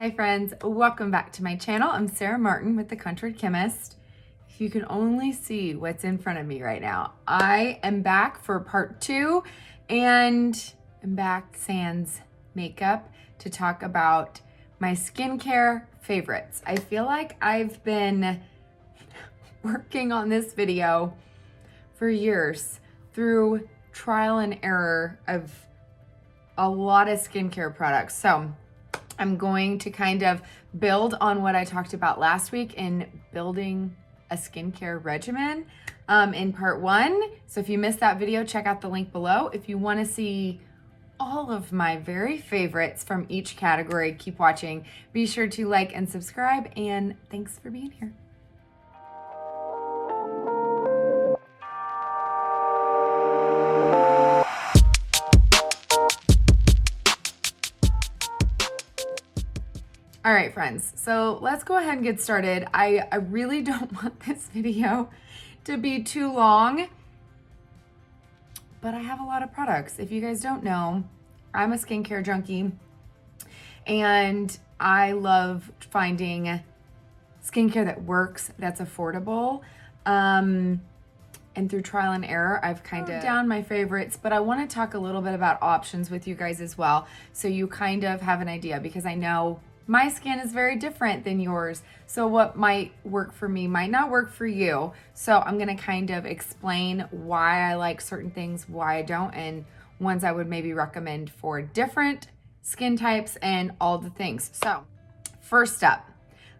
Hi friends, welcome back to my channel. I'm Sarah Martin with The Contoured Chemist. If you can only see what's in front of me right now, I am back for part 2 and I'm back sans makeup to talk about my skincare favorites. I feel like I've been working on this video for years through trial and error of a lot of skincare products. So I'm going to kind of build on what I talked about last week in building a skincare regimen in part 1. So if you missed that video, check out the link below. If you want to see all of my very favorites from each category, keep watching. Be sure to like and subscribe, and thanks for being here. All right, friends, so let's go ahead and get started. I really don't want this video to be too long, but I have a lot of products. If you guys don't know, I'm a skincare junkie, and I love finding skincare that works, that's affordable, and through trial and error, I've kind of down my favorites, but I want to talk a little bit about options with you guys as well, so you kind of have an idea, because I know my skin is very different than yours. So what might work for me might not work for you. So I'm going to kind of explain why I like certain things, why I don't, and ones I would maybe recommend for different skin types and all the things. So first up,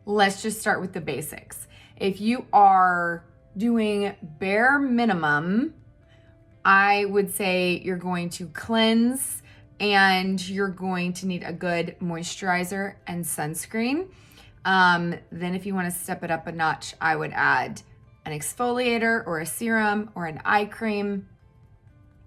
let's just start with the basics. If you are doing bare minimum, I would say you're going to cleanse, and you're going to need a good moisturizer and sunscreen. Then if you want to step it up a notch, I would add an exfoliator or a serum or an eye cream.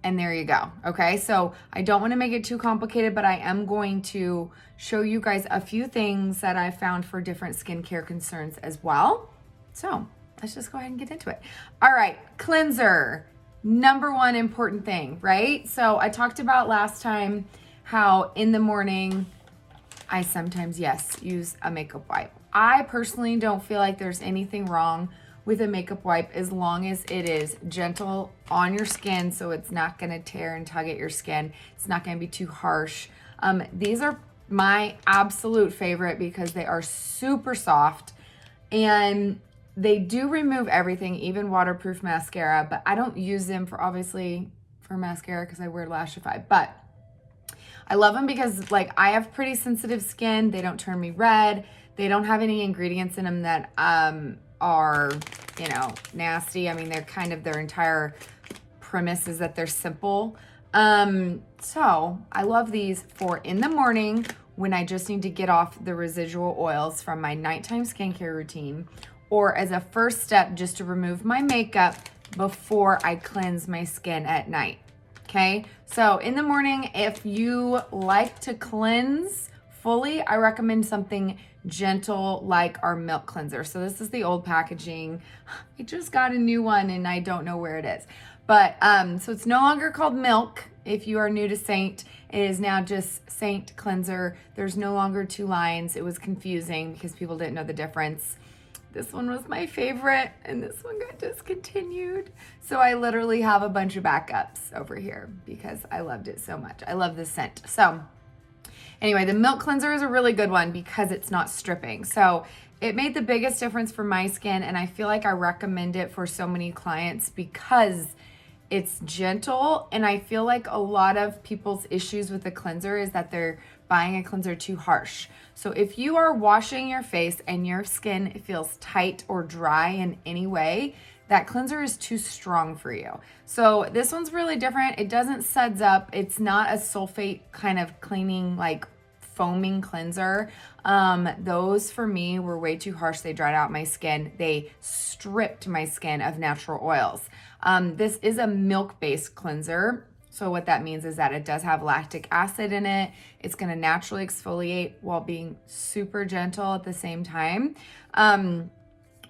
And there you go. Okay, so I don't want to make it too complicated, but I am going to show you guys a few things that I found for different skincare concerns as well. So let's just go ahead and get into it. All right, cleanser. Number one important thing, right? So I talked about last time how in the morning I sometimes, yes, use a makeup wipe. I personally don't feel like there's anything wrong with a makeup wipe as long as it is gentle on your skin, so it's not gonna tear and tug at your skin. It's not gonna be too harsh. These are my absolute favorite because they are super soft, and they do remove everything, even waterproof mascara, but I don't use them for, obviously, for mascara because I wear Lashify. But I love them because, like, I have pretty sensitive skin. They don't turn me red. They don't have any ingredients in them that are, you know, nasty. I mean, they're kind of, their entire premise is that they're simple. So I love these for in the morning when I just need to get off the residual oils from my nighttime skincare routine, or as a first step just to remove my makeup before I cleanse my skin at night. Okay, so in the morning, if you like to cleanse fully, I recommend something gentle like our milk cleanser. So this is the old packaging. I just got a new one and I don't know where it is. But so it's no longer called milk. If you are new to Seint, it is now just Seint cleanser. There's no longer 2 lines. It was confusing because people didn't know the difference. This one was my favorite, and this one got discontinued. So I literally have a bunch of backups over here because I loved it so much. I love this scent. So anyway, the milk cleanser is a really good one because it's not stripping. So it made the biggest difference for my skin, and I feel like I recommend it for so many clients because it's gentle, and I feel like a lot of people's issues with the cleanser is that they're buying a cleanser too harsh. So if you are washing your face and your skin feels tight or dry in any way, that cleanser is too strong for you. So this one's really different. It doesn't suds up. It's not a sulfate kind of cleaning, like foaming cleanser. Those for me were way too harsh. They dried out my skin. They stripped my skin of natural oils. This is a milk-based cleanser. So what that means is that it does have lactic acid in it. It's gonna naturally exfoliate while being super gentle at the same time,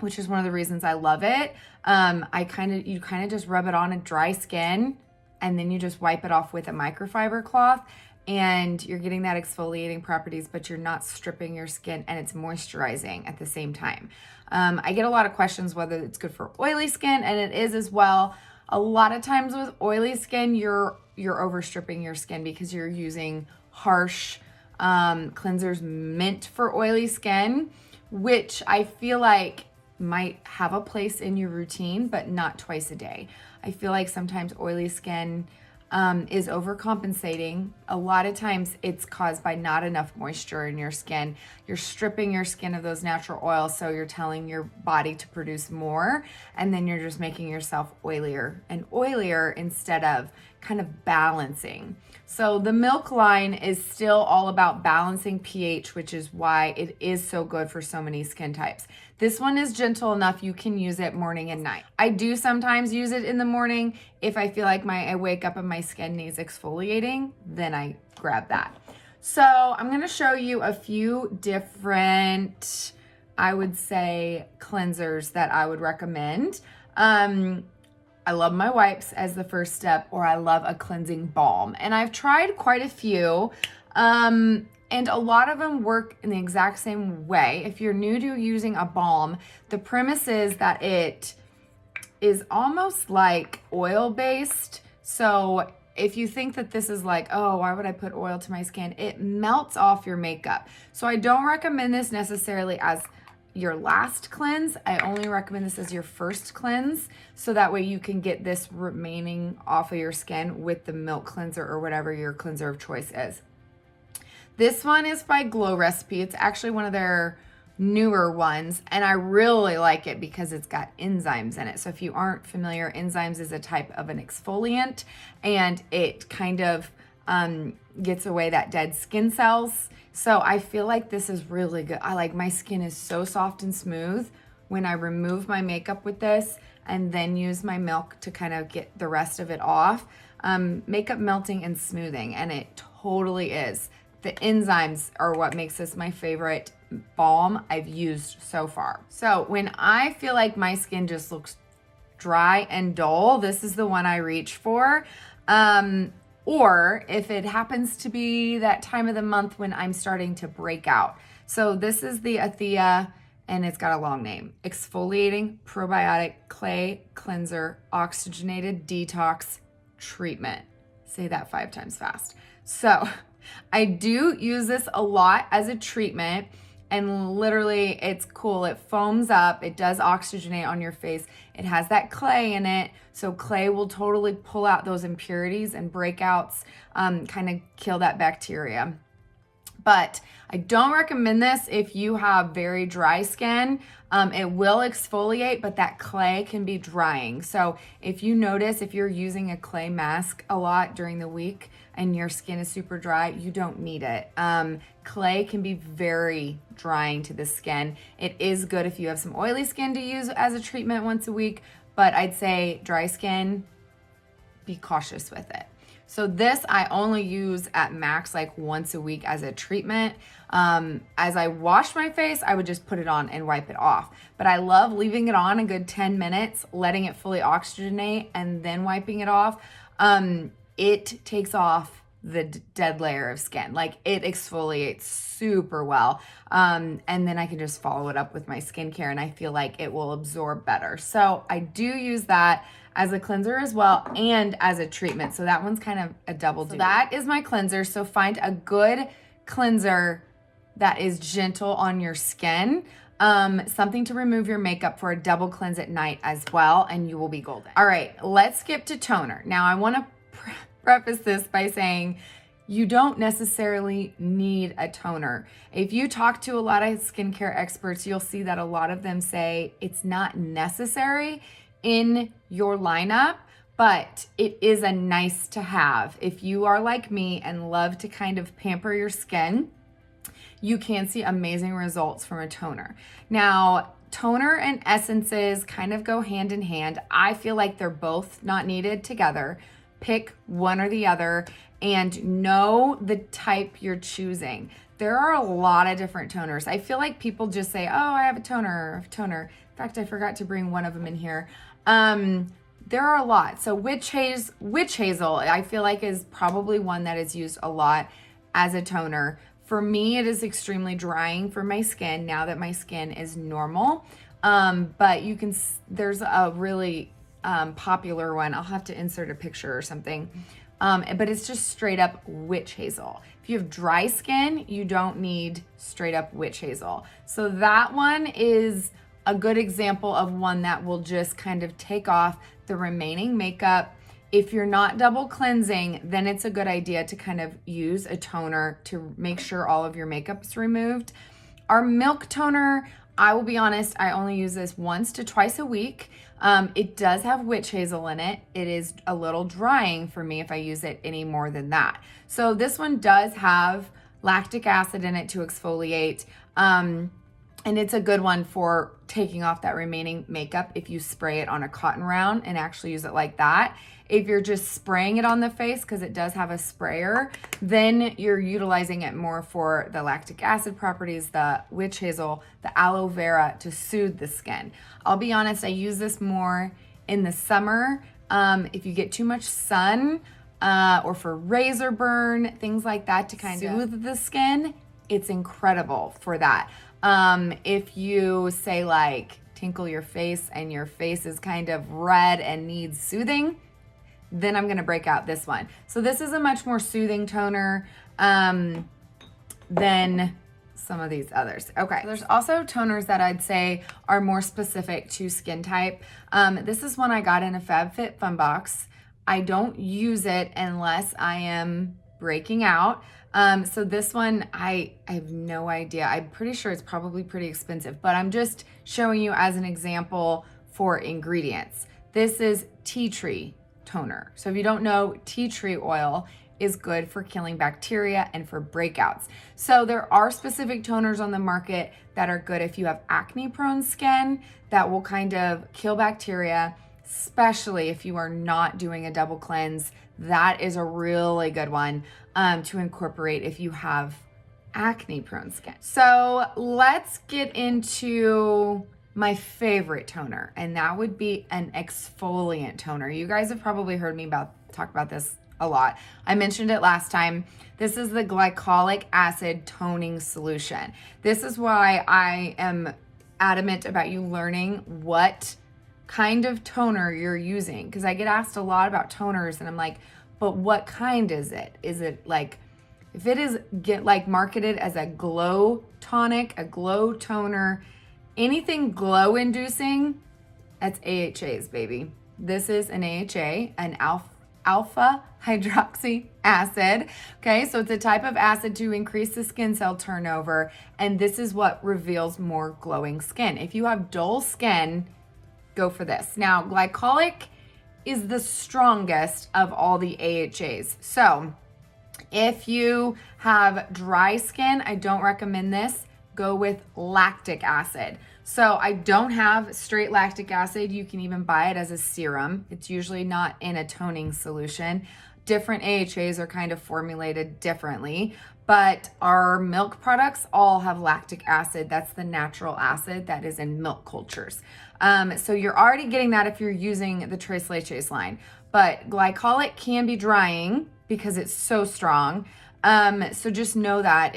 which is one of the reasons I love it. You kind of just rub it on a dry skin, and then you just wipe it off with a microfiber cloth. and you're getting that exfoliating properties, but you're not stripping your skin, and it's moisturizing at the same time. I get a lot of questions whether it's good for oily skin, and it is as well. A lot of times with oily skin, you're overstripping your skin because you're using harsh cleansers meant for oily skin, which I feel like might have a place in your routine, but not twice a day. I feel like sometimes oily skin is overcompensating. A lot of times it's caused by not enough moisture in your skin. You're stripping your skin of those natural oils, so you're telling your body to produce more, and then you're just making yourself oilier and oilier instead of kind of balancing. So the Milk line is still all about balancing pH, which is why it is so good for so many skin types. This one is gentle enough you can use it morning and night. I do sometimes use it in the morning if I feel like I wake up and my skin needs exfoliating, then I grab that. So I'm gonna show you a few different, I would say, cleansers that I would recommend. I love my wipes as the first step, or I love a cleansing balm. And I've tried quite a few, and a lot of them work in the exact same way. If you're new to using a balm, the premise is that it is almost like oil-based. So if you think that this is like, oh, why would I put oil to my skin? It melts off your makeup. So I don't recommend this necessarily as your last cleanse. I only recommend this as your first cleanse, so that way you can get this remaining off of your skin with the Milk cleanser or whatever your cleanser of choice is. This one is by Glow Recipe. It's actually one of their newer ones, and I really like it because it's got enzymes in it. So if you aren't familiar, enzymes is a type of an exfoliant, and it kind of gets away that dead skin cells. So I feel like this is really good. My skin is so soft and smooth when I remove my makeup with this and then use my Milk to kind of get the rest of it off. Makeup melting and smoothing, and it totally is. The enzymes are what makes this my favorite balm I've used so far. So when I feel like my skin just looks dry and dull, this is the one I reach for. Or if it happens to be that time of the month when I'm starting to break out. So this is the Athea, and it's got a long name. Exfoliating Probiotic Clay Cleanser Oxygenated Detox Treatment. Say that 5 times fast. So I do use this a lot as a treatment, and literally it's cool. It foams up, it does oxygenate on your face. It has that clay in it, so clay will totally pull out those impurities and breakouts, kind of kill that bacteria. But I don't recommend this if you have very dry skin. It will exfoliate, but that clay can be drying. So if you notice, if you're using a clay mask a lot during the week and your skin is super dry, you don't need it. Clay can be very drying to the skin. It is good if you have some oily skin to use as a treatment once a week, but I'd say dry skin, be cautious with it. So this I only use at max like once a week as a treatment. As I wash my face, I would just put it on and wipe it off. But I love leaving it on a good 10 minutes, letting it fully oxygenate, and then wiping it off. It takes off the dead layer of skin. Like, it exfoliates super well. And then I can just follow it up with my skincare, and I feel like it will absorb better. So I do use that as a cleanser as well and as a treatment. So that one's kind of a double duty. So that is my cleanser. So find a good cleanser that is gentle on your skin. Something to remove your makeup for a double cleanse at night as well, and you will be golden. All right, let's skip to toner. Now I want to preface this by saying you don't necessarily need a toner. If you talk to a lot of skincare experts, you'll see that a lot of them say it's not necessary in your lineup, but it is a nice to have. If you are like me and love to kind of pamper your skin, you can see amazing results from a toner. Now, toner and essences kind of go hand in hand. I feel like they're both not needed together. Pick one or the other and know the type you're choosing. There are a lot of different toners. I feel like people just say, oh, I have a toner, I have a toner. In fact, I forgot to bring one of them in here. there are a lot. So witch hazel, I feel like is probably one that is used a lot as a toner. For me, it is extremely drying for my skin now that my skin is normal. But you can, there's a really popular one. I'll have to insert a picture or something. But it's just straight up witch hazel. If you have dry skin, you don't need straight up witch hazel. So that one is a good example of one that will just kind of take off the remaining makeup. If you're not double cleansing, then it's a good idea to kind of use a toner to make sure all of your makeup's removed. Our milk toner, I will be honest, I only use this once to twice a week. It does have witch hazel in it. It is a little drying for me if I use it any more than that. So this one does have lactic acid in it to exfoliate. And it's a good one for taking off that remaining makeup if you spray it on a cotton round and actually use it like that. If you're just spraying it on the face, because it does have a sprayer, then you're utilizing it more for the lactic acid properties, the witch hazel, the aloe vera to soothe the skin. I'll be honest, I use this more in the summer. If you get too much sun or for razor burn, things like that to kind of soothe the skin, it's incredible for that. If you say like tinkle your face and your face is kind of red and needs soothing, then I'm going to break out this one. So this is a much more soothing toner than some of these others. Okay, so there's also toners that I'd say are more specific to skin type. This is one I got in a FabFitFun box. I don't use it unless I am breaking out. So this one, I have no idea. I'm pretty sure it's probably pretty expensive, but I'm just showing you as an example for ingredients. This is tea tree toner. So if you don't know, tea tree oil is good for killing bacteria and for breakouts. So there are specific toners on the market that are good if you have acne prone skin that will kind of kill bacteria, especially if you are not doing a double cleanse. That is a really good one to incorporate if you have acne prone skin. So let's get into my favorite toner, and that would be an exfoliant toner. You guys have probably heard me talk about this a lot. I mentioned it last time. This is the glycolic acid toning solution. This is why I am adamant about you learning what kind of toner you're using, because I get asked a lot about toners and I'm like, but what kind is it? Is it like, if it is marketed as a glow tonic, a glow toner, anything glow inducing, that's AHAs, baby. This is an AHA, an alpha hydroxy acid. Okay, so it's a type of acid to increase the skin cell turnover, and this is what reveals more glowing skin. If you have dull skin, go for this. Now, glycolic is the strongest of all the AHAs. So if you have dry skin, I don't recommend this. Go with lactic acid. So I don't have straight lactic acid. You can even buy it as a serum. It's usually not in a toning solution. Different AHAs are kind of formulated differently, but our milk products all have lactic acid. That's the natural acid that is in milk cultures. So you're already getting that if you're using the Tres Leches line, but glycolic can be drying because it's so strong. So just know that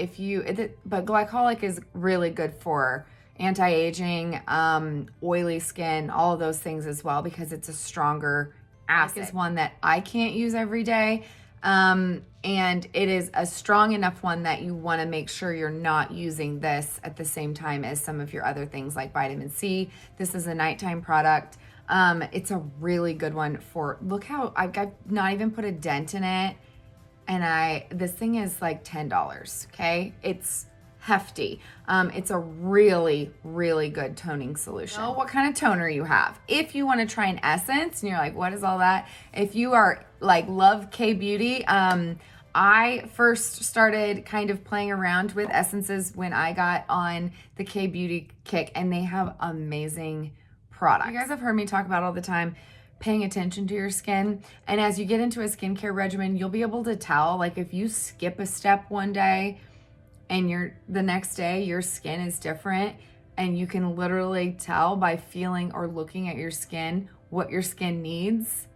but glycolic is really good for anti-aging, oily skin, all of those things as well, because it's a stronger acid. It's one that I can't use every day. And it is a strong enough one that you want to make sure you're not using this at the same time as some of your other things like vitamin C. This is a nighttime product. It's a really good one look how I've not even put a dent in it. And this thing is like $10, okay? It's hefty. It's a really, really good toning solution. Know what kind of toner you have. If you want to try an essence and you're like, what is all that? If you are like love K-beauty, I first started kind of playing around with essences when I got on the K-beauty kick, and they have amazing products. You guys have heard me talk about all the time paying attention to your skin, and as you get into a skincare regimen, you'll be able to tell, like if you skip a step one day and the next day your skin is different, and you can literally tell by feeling or looking at your skin what your skin needs,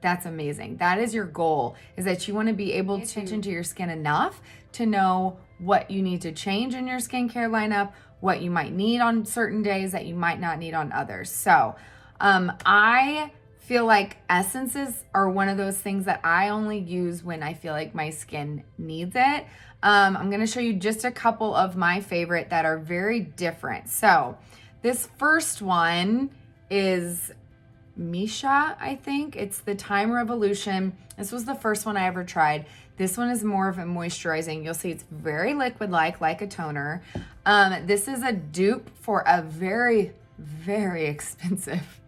that's amazing. That is your goal, is that you want to be able to pay attention to your skin enough to know what you need to change in your skincare lineup, what you might need on certain days that you might not need on others. So I feel like essences are one of those things that I only use when I feel like my skin needs it. I'm going to show you just a couple of my favorite that are very different. So this first one is Misha, I think. It's the Time Revolution. This was the first one I ever tried. This one is more of a moisturizing. You'll see it's very liquid-like a toner. This is a dupe for a very, very expensive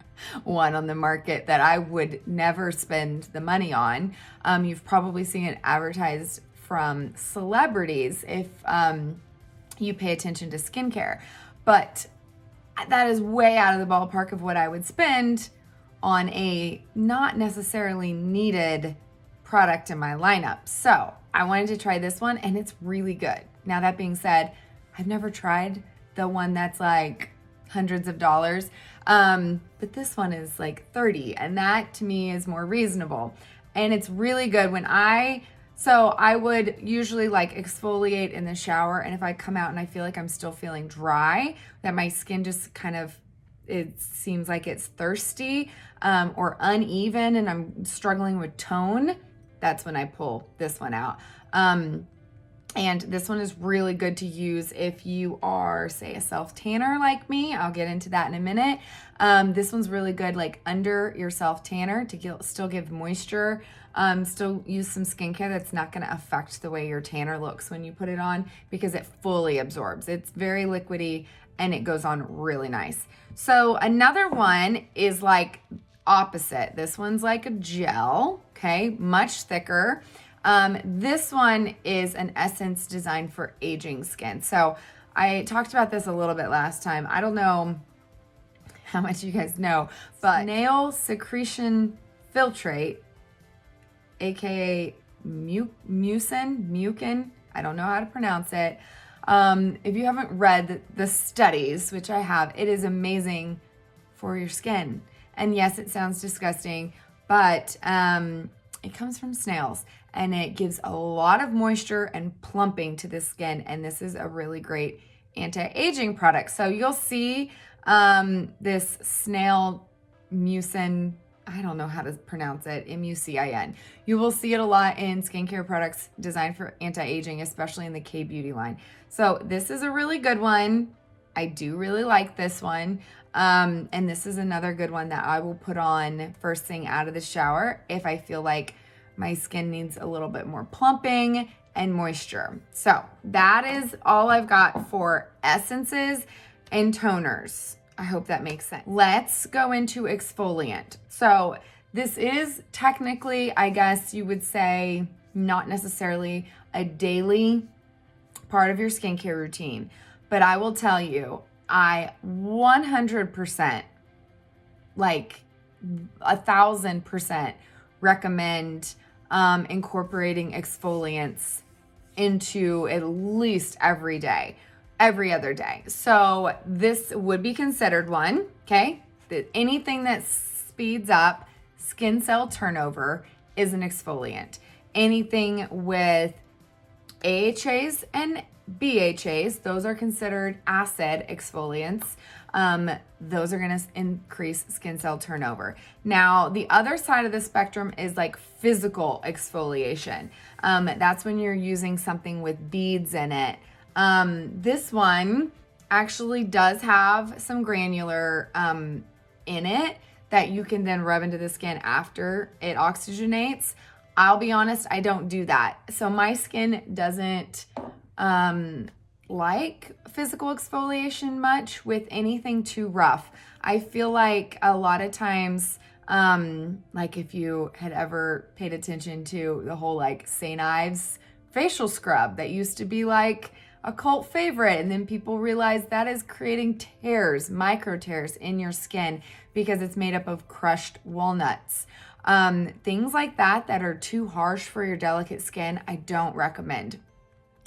one on the market that I would never spend the money on. You've probably seen it advertised from celebrities if you pay attention to skincare. But that is way out of the ballpark of what I would spend on a not necessarily needed product in my lineup. So I wanted to try this one, and it's really good. Now, that being said, I've never tried the one that's like hundreds of dollars, but this one is like 30, and that to me is more reasonable. And it's really good so I would usually like exfoliate in the shower, and if I come out and I feel like I'm still feeling dry, that my skin just kind of, it seems like it's thirsty or uneven and I'm struggling with tone, that's when I pull this one out. And this one is really good to use if you are, say, a self-tanner like me. I'll get into that in a minute. This one's really good like under your self-tanner to still give moisture, still use some skincare that's not going to affect the way your tanner looks when you put it on, because it fully absorbs. It's very liquidy and it goes on really nice. So another one is like opposite. This one's like a gel, okay, much thicker. This one is an essence designed for aging skin. So I talked about this a little bit last time. I don't know how much you guys know, but nail secretion filtrate, aka mucin, I don't know how to pronounce it. If you haven't read the studies, which I have, it is amazing for your skin. And yes, it sounds disgusting, but it comes from snails, and it gives a lot of moisture and plumping to the skin, and this is a really great anti-aging product. So you'll see this snail mucin, I don't know how to pronounce it, MUCIN. You will see it a lot in skincare products designed for anti-aging, especially in the K-beauty line. So this is a really good one. I do really like this one. And this is another good one that I will put on first thing out of the shower if I feel like my skin needs a little bit more plumping and moisture. So that is all I've got for essences and toners. I hope that makes sense. Let's go into exfoliant. So this is technically, I guess you would say, not necessarily a daily part of your skincare routine, but I will tell you, I 100%, like 1,000% recommend incorporating exfoliants into at least every other day. So this would be considered one, okay? Anything that speeds up skin cell turnover is an exfoliant. Anything with AHAs and BHAs, those are considered acid exfoliants. Those are going to increase skin cell turnover. Now, the other side of the spectrum is like physical exfoliation. That's when you're using something with beads in it. This one actually does have some granular in it that you can then rub into the skin after it oxygenates. I'll be honest, I don't do that. So my skin doesn't like physical exfoliation much with anything too rough. I feel like a lot of times, like if you had ever paid attention to the whole like St. Ives facial scrub that used to be like a cult favorite, and then people realize that is creating tears, micro tears in your skin because it's made up of crushed walnuts. Things like that are too harsh for your delicate skin, I don't recommend.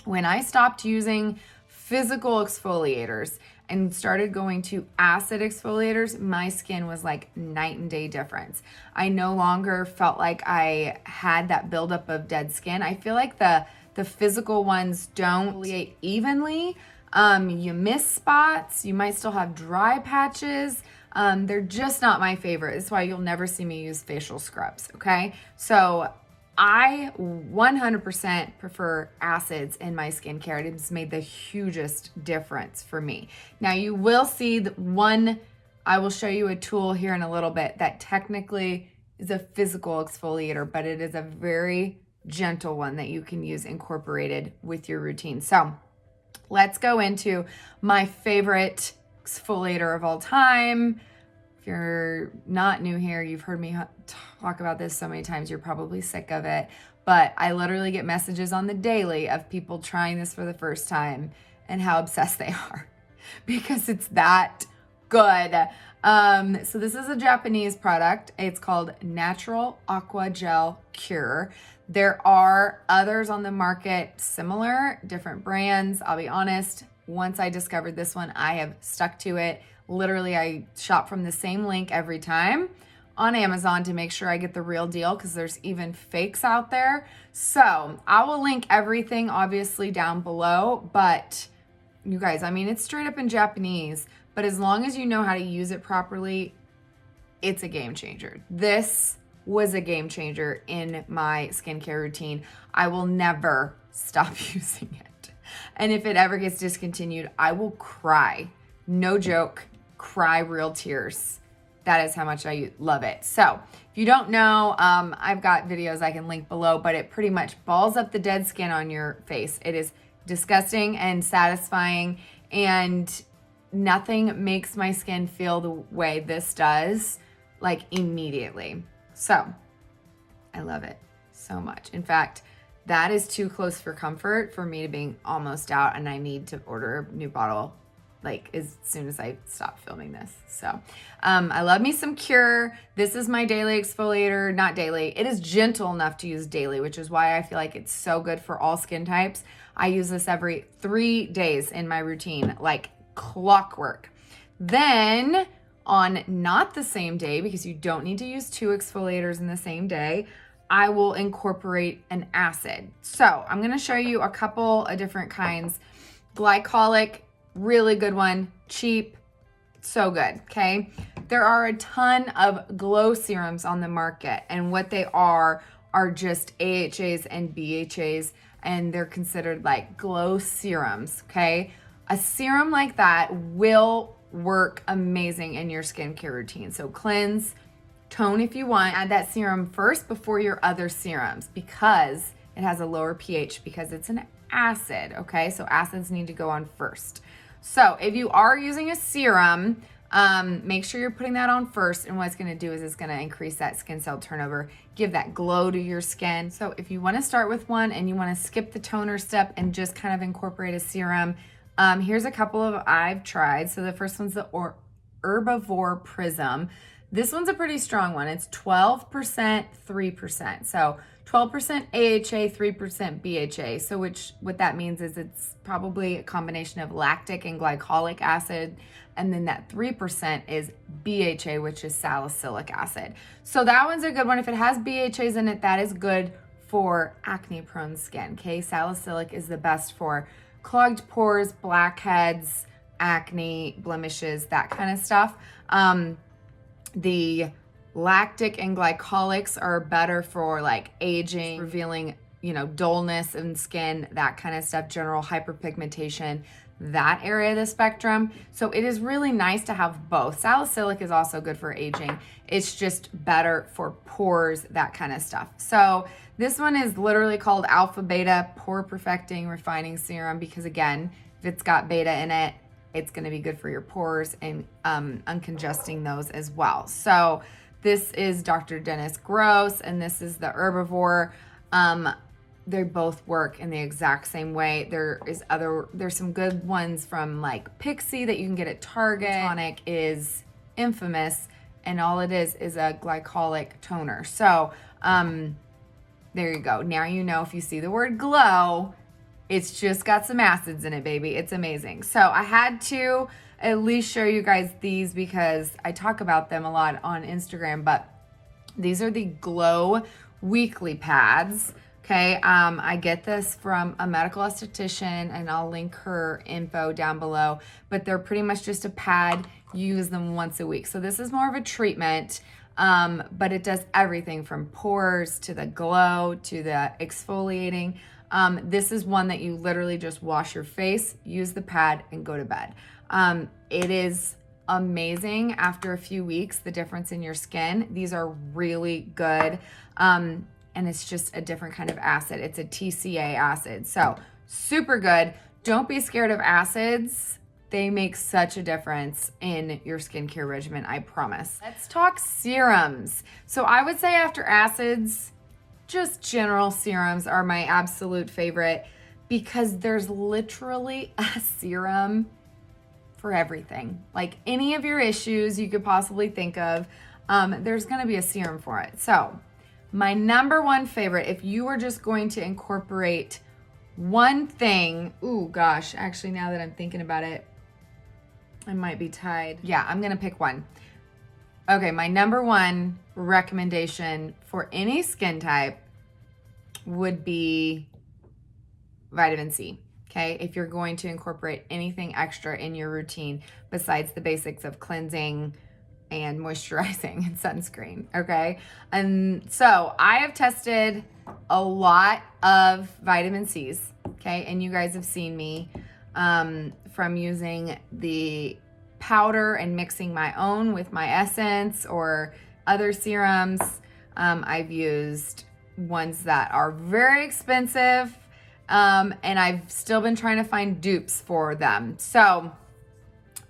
When I stopped using physical exfoliators and started going to acid exfoliators, my skin was like night and day difference. I no longer felt like I had that buildup of dead skin. I feel like the physical ones don't exfoliate evenly. You miss spots. You might still have dry patches. They're just not my favorite. That's why you'll never see me use facial scrubs, okay? So I 100% prefer acids in my skincare. It has made the hugest difference for me. Now you will see that I will show you a tool here in a little bit that technically is a physical exfoliator, but it is a very gentle one that you can use incorporated with your routine. So let's go into my favorite exfoliator of all time. If you're not new here, you've heard me talk about this so many times, you're probably sick of it, but I literally get messages on the daily of people trying this for the first time and how obsessed they are because it's that good. So this is a Japanese product. It's called Natural Aqua Gel Cure. There are others on the market, similar, different brands. I'll be honest, once I discovered this one, I have stuck to it. Literally, I shop from the same link every time on Amazon to make sure I get the real deal because there's even fakes out there. So I will link everything obviously down below, but you guys, I mean, it's straight up in Japanese, but as long as you know how to use it properly, it's a game changer. This was a game changer in my skincare routine. I will never stop using it. And if it ever gets discontinued, I will cry. No joke, cry real tears. That is how much I love it. So if you don't know, I've got videos I can link below, but it pretty much balls up the dead skin on your face. It is disgusting and satisfying, and nothing makes my skin feel the way this does, like immediately. So I love it so much. In fact, that is too close for comfort for me to being almost out, and I need to order a new bottle like as soon as I stop filming this. So I love me some Cure. This is my daily exfoliator. Not daily. It is gentle enough to use daily, which is why I feel like it's so good for all skin types. I use this every 3 days in my routine, like clockwork. Then on not the same day, because you don't need to use 2 exfoliators in the same day, I will incorporate an acid. So I'm gonna show you a couple of different kinds. Glycolic, really good one, cheap, so good, okay? There are a ton of glow serums on the market, and what they are just AHAs and BHAs, and they're considered like glow serums, okay? A serum like that will work amazing in your skincare routine. So cleanse, tone if you want. Add that serum first before your other serums because it has a lower pH because it's an acid, okay? So acids need to go on first. So if you are using a serum, make sure you're putting that on first, and what it's gonna do is it's gonna increase that skin cell turnover, give that glow to your skin. So if you wanna start with one and you wanna skip the toner step and just kind of incorporate a serum, here's a couple of I've tried. So the first one's the Herbivore Prism. This one's a pretty strong one. It's 12%, 3%. So 12% AHA, 3% BHA. So what that means is it's probably a combination of lactic and glycolic acid. And then that 3% is BHA, which is salicylic acid. So that one's a good one. If it has BHAs in it, that is good for acne prone skin. Okay, salicylic is the best for clogged pores, blackheads, acne, blemishes, that kind of stuff. The lactic and glycolics are better for like aging, revealing, dullness in skin, that kind of stuff, general hyperpigmentation, that area of the spectrum. So it is really nice to have both. Salicylic is also good for aging. It's just better for pores, that kind of stuff. So this one is literally called Alpha Beta Pore Perfecting Refining Serum because, again, if it's got beta in it, it's going to be good for your pores and uncongesting those as well. So this is Dr. Dennis Gross, and this is the Herbivore. They both work in the exact same way. There's some good ones from like Pixie that you can get at Target. Tonic is infamous, and all it is a glycolic toner. So there you go. Now you know if you see the word glow, It's just got some acids in it, baby. It's amazing. So I had to at least show you guys these because I talk about them a lot on Instagram, but these are the Glow Weekly Pads. Okay, I get this from a medical esthetician and I'll link her info down below, but they're pretty much just a pad. You use them once a week. So this is more of a treatment, but it does everything from pores to the glow to the exfoliating. This is one that you literally just wash your face, use the pad, and go to bed. It is amazing after a few weeks, the difference in your skin. These are really good. And it's just a different kind of acid. It's a TCA acid. So super good. Don't be scared of acids. They make such a difference in your skincare regimen, I promise. Let's talk serums. So I would say after acids, just general serums are my absolute favorite because there's literally a serum for everything. Like any of your issues you could possibly think of, there's gonna be a serum for it. So my number one favorite, if you were just going to incorporate one thing, ooh gosh, actually now that I'm thinking about it, I might be tied. Yeah, I'm gonna pick one. Okay, my number one recommendation for any skin type would be vitamin C. Okay, if you're going to incorporate anything extra in your routine besides the basics of cleansing and moisturizing and sunscreen, okay? And so I have tested a lot of vitamin C's, okay? And you guys have seen me from using the powder and mixing my own with my essence or other serums. I've used ones that are very expensive, and I've still been trying to find dupes for them. So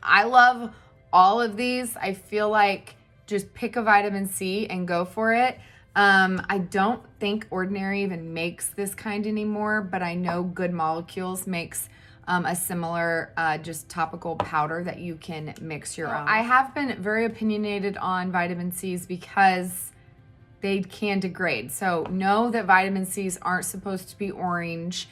I love all of these. I feel like just pick a vitamin C and go for it. I don't think Ordinary even makes this kind anymore, but I know Good Molecules makes a similar just topical powder that you can mix your own. I have been very opinionated on vitamin C's because they can degrade. So know that vitamin C's aren't supposed to be orange.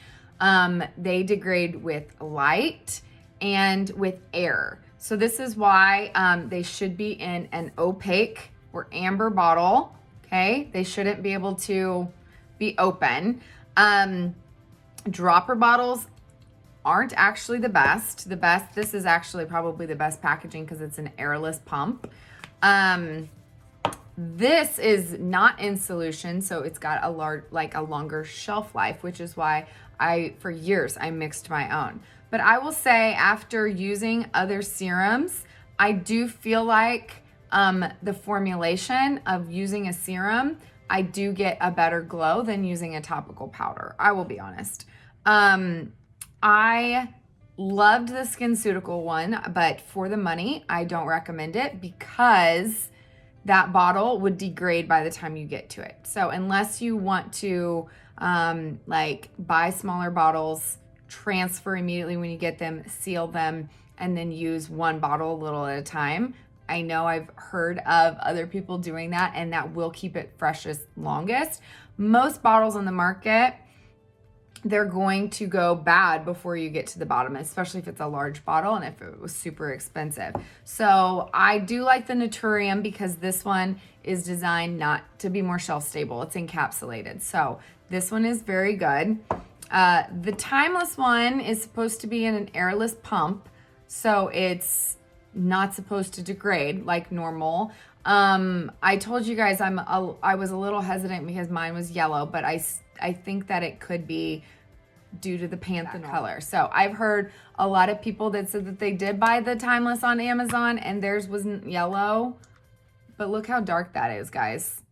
They degrade with light and with air. So this is why they should be in an opaque or amber bottle, okay? They shouldn't be able to be open. Dropper bottles aren't actually the best. This is actually probably the best packaging because it's an airless pump. This is not in solution, so it's got a longer shelf life, which is why for years I mixed my own. But I will say after using other serums, I do feel like the formulation of using a serum, I do get a better glow than using a topical powder. I will be honest. I loved the SkinCeutical one, but for the money, I don't recommend it because that bottle would degrade by the time you get to it. So unless you want to buy smaller bottles, transfer immediately when you get them, seal them, and then use one bottle a little at a time. I know I've heard of other people doing that, and that will keep it freshest longest. Most bottles on the market, they're going to go bad before you get to the bottom, especially if it's a large bottle and if it was super expensive. So I do like the Naturium because this one is designed not to be more shelf stable. It's encapsulated. So this one is very good. The Timeless one is supposed to be in an airless pump, so it's not supposed to degrade like normal. I told you guys I was a little hesitant because mine was yellow, but I think that it could be due to the panthenol color. So I've heard a lot of people that said that they did buy the Timeless on Amazon and theirs wasn't yellow, but look how dark that is, guys.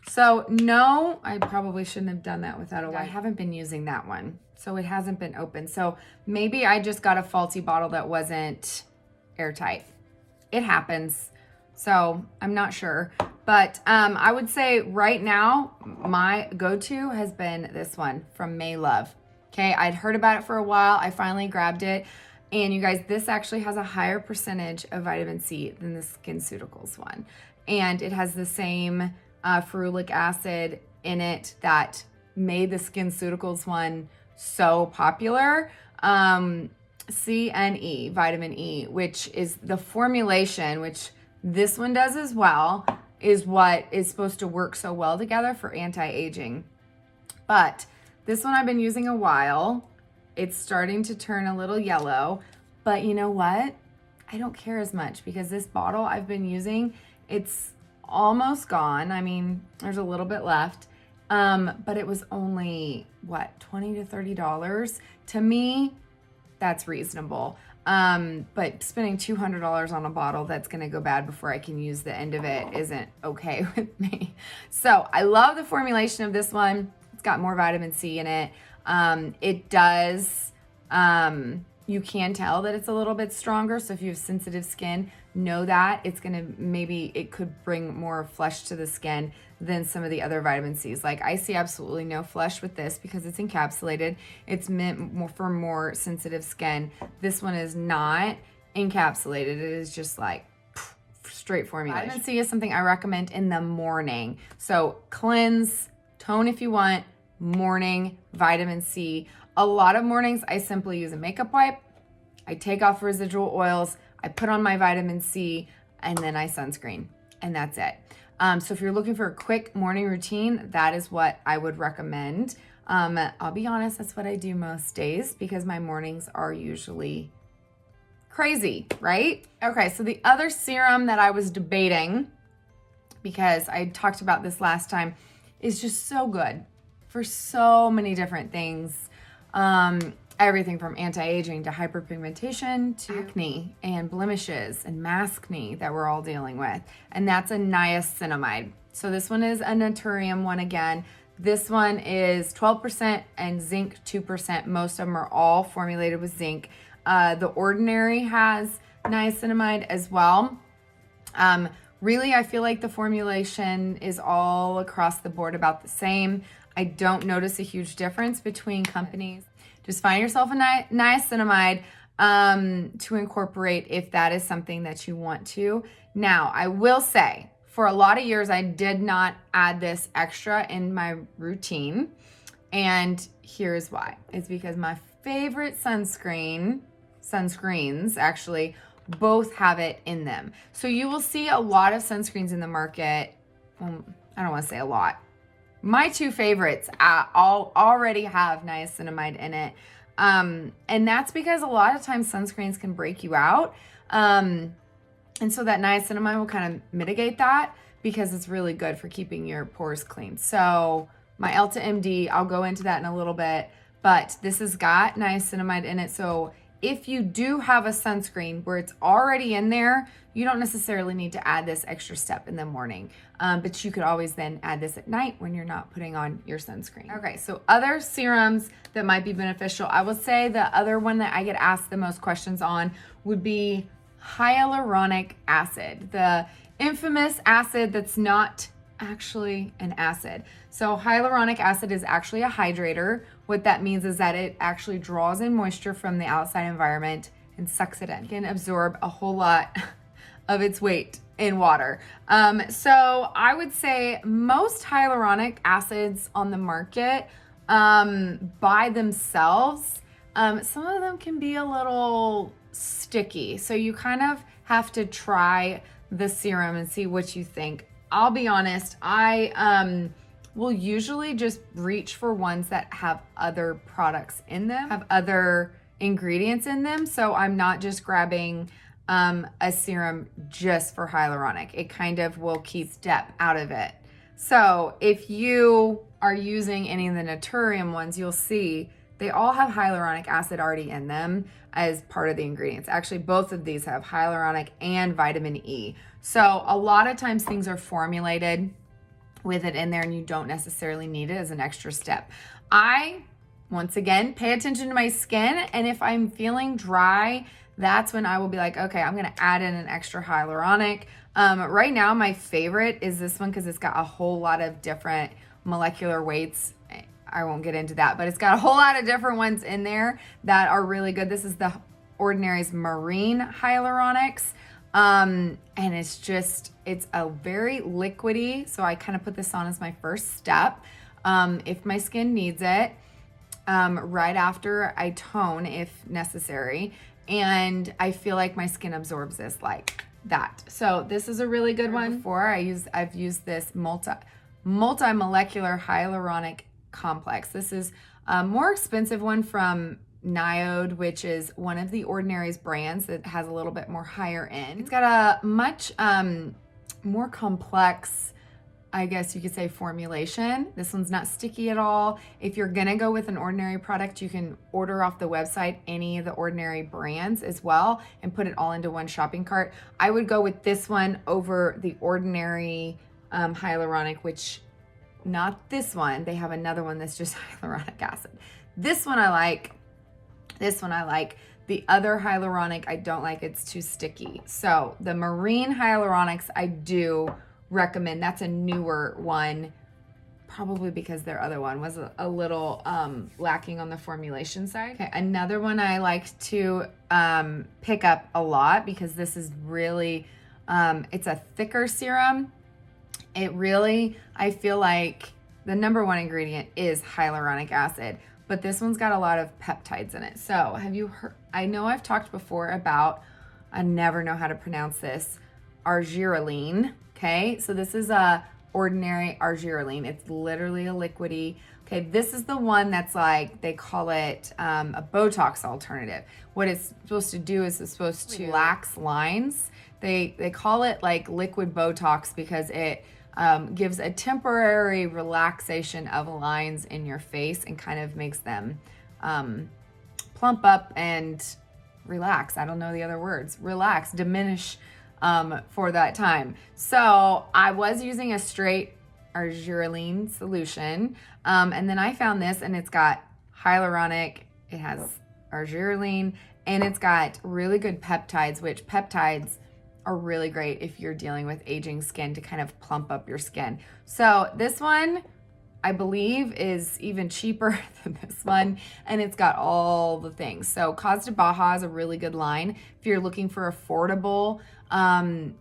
So no, I probably shouldn't have done that without a wipe. I haven't been using that one, so it hasn't been open. So maybe I just got a faulty bottle that wasn't airtight. It happens. So I'm not sure, but I would say right now my go-to has been this one from May Love. Okay, I'd heard about it for a while. I finally grabbed it, and you guys, this actually has a higher percentage of vitamin C than the SkinCeuticals one, and it has the same ferulic acid in it that made the SkinCeuticals one so popular. CNE, vitamin E, which is the formulation, which this one does as well, is what is supposed to work so well together for anti-aging. But this one I've been using a while. It's starting to turn a little yellow, but you know what? I don't care as much because this bottle I've been using, it's almost gone. I mean, there's a little bit left. But it was only, what, $20 to $30? To me, that's reasonable. But spending $200 on a bottle that's gonna go bad before I can use the end of it isn't okay with me. So I love the formulation of this one. It's got more vitamin C in it. It does, you can tell that it's a little bit stronger. So if you have sensitive skin, know that it's gonna, maybe it could bring more flush to the skin than some of the other vitamin C's. Like I see absolutely no flush with this because it's encapsulated. It's meant for more sensitive skin. This one is not encapsulated. It is just like straight formulation. Vitamin C is something I recommend in the morning. So cleanse, tone if you want, morning vitamin C. A lot of mornings I simply use a makeup wipe. I take off residual oils, I put on my vitamin C, and then I sunscreen, and that's it. So if you're looking for a quick morning routine, that is what I would recommend. I'll be honest, that's what I do most days because my mornings are usually crazy, right? Okay, so the other serum that I was debating, because I talked about this last time, is just so good for so many different things. Everything from anti-aging to hyperpigmentation to acne and blemishes and maskne that we're all dealing with. And that's a niacinamide. So this one is a Naturium one again. This one is 12% and zinc 2%. Most of them are all formulated with zinc. The Ordinary has niacinamide as well. Really, I feel like the formulation is all across the board about the same. I don't notice a huge difference between companies. Just find yourself a niacinamide to incorporate if that is something that you want to. Now, I will say, for a lot of years, I did not add this extra in my routine. And here's why. It's because my favorite sunscreens actually, both have it in them. So you will see a lot of sunscreens in the market. I don't want to say a lot. My two favorites all already have niacinamide in it. And that's because a lot of times sunscreens can break you out. And so that niacinamide will kind of mitigate that because it's really good for keeping your pores clean. So my Elta MD, I'll go into that in a little bit, but this has got niacinamide in it. So if you do have a sunscreen where it's already in there, you don't necessarily need to add this extra step in the morning, but you could always then add this at night when you're not putting on your sunscreen. Okay, so other serums that might be beneficial. I will say the other one that I get asked the most questions on would be hyaluronic acid, the infamous acid that's not actually an acid. So hyaluronic acid is actually a hydrator. What that means is that it actually draws in moisture from the outside environment and sucks it in. It can absorb a whole lot of its weight in water. So I would say most hyaluronic acids on the market by themselves, some of them can be a little sticky. So you kind of have to try the serum and see what you think. I'll be honest, I will usually just reach for ones that have other products in them, have other ingredients in them. So I'm not just grabbing a serum just for hyaluronic. It kind of will keep step out of it. So if you are using any of the Naturium ones, you'll see they all have hyaluronic acid already in them as part of the ingredients. Actually, both of these have hyaluronic and vitamin E. So a lot of times things are formulated with it in there and you don't necessarily need it as an extra step. I, once again, pay attention to my skin, and if I'm feeling dry, that's when I will be like, okay, I'm gonna add in an extra hyaluronic. Right now, my favorite is this one because it's got a whole lot of different molecular weights. I won't get into that, but it's got a whole lot of different ones in there that are really good. This is the Ordinary's Marine Hyaluronics. And it's a very liquidy. So I kind of put this on as my first step. if my skin needs it, right after I tone if necessary. And I feel like my skin absorbs this like that. So this is a really good one. Before I've used this multi-molecular hyaluronic complex. This is a more expensive one from Niode, which is one of the Ordinary's brands that has a little bit more higher end. It's got a much more complex, I guess you could say, formulation. This one's not sticky at all. If you're gonna go with an Ordinary product, you can order off the website any of the Ordinary brands as well and put it all into one shopping cart. I would go with this one over the Ordinary hyaluronic, which not this one. They have another one that's just hyaluronic acid. This one I like. This one I like. The other hyaluronic I don't like. It's too sticky. So the Marine Hyaluronics I do recommend. That's a newer one, probably because their other one was a little lacking on the formulation side. Okay, another one I like to pick up a lot because this is really, it's a thicker serum. It really, I feel like the number one ingredient is hyaluronic acid, but this one's got a lot of peptides in it. So have you heard, I know I've talked before about, I never know how to pronounce this, Argireline. Okay, so this is a Ordinary Argireline. It's literally a liquidy. Okay, this is the one that's like, they call it a Botox alternative. What it's supposed to do is it's supposed to relax lines. They call it like liquid Botox because it gives a temporary relaxation of lines in your face and kind of makes them plump up and relax. I don't know the other words. Relax, diminish for that time. So I was using a straight Argireline solution. And then I found this and it's got hyaluronic, it has Argireline, and it's got really good peptides, which peptides are really great if you're dealing with aging skin to kind of plump up your skin. So this one, I believe, is even cheaper than this one, and it's got all the things. So Cause de Baja is a really good line. If you're looking for affordable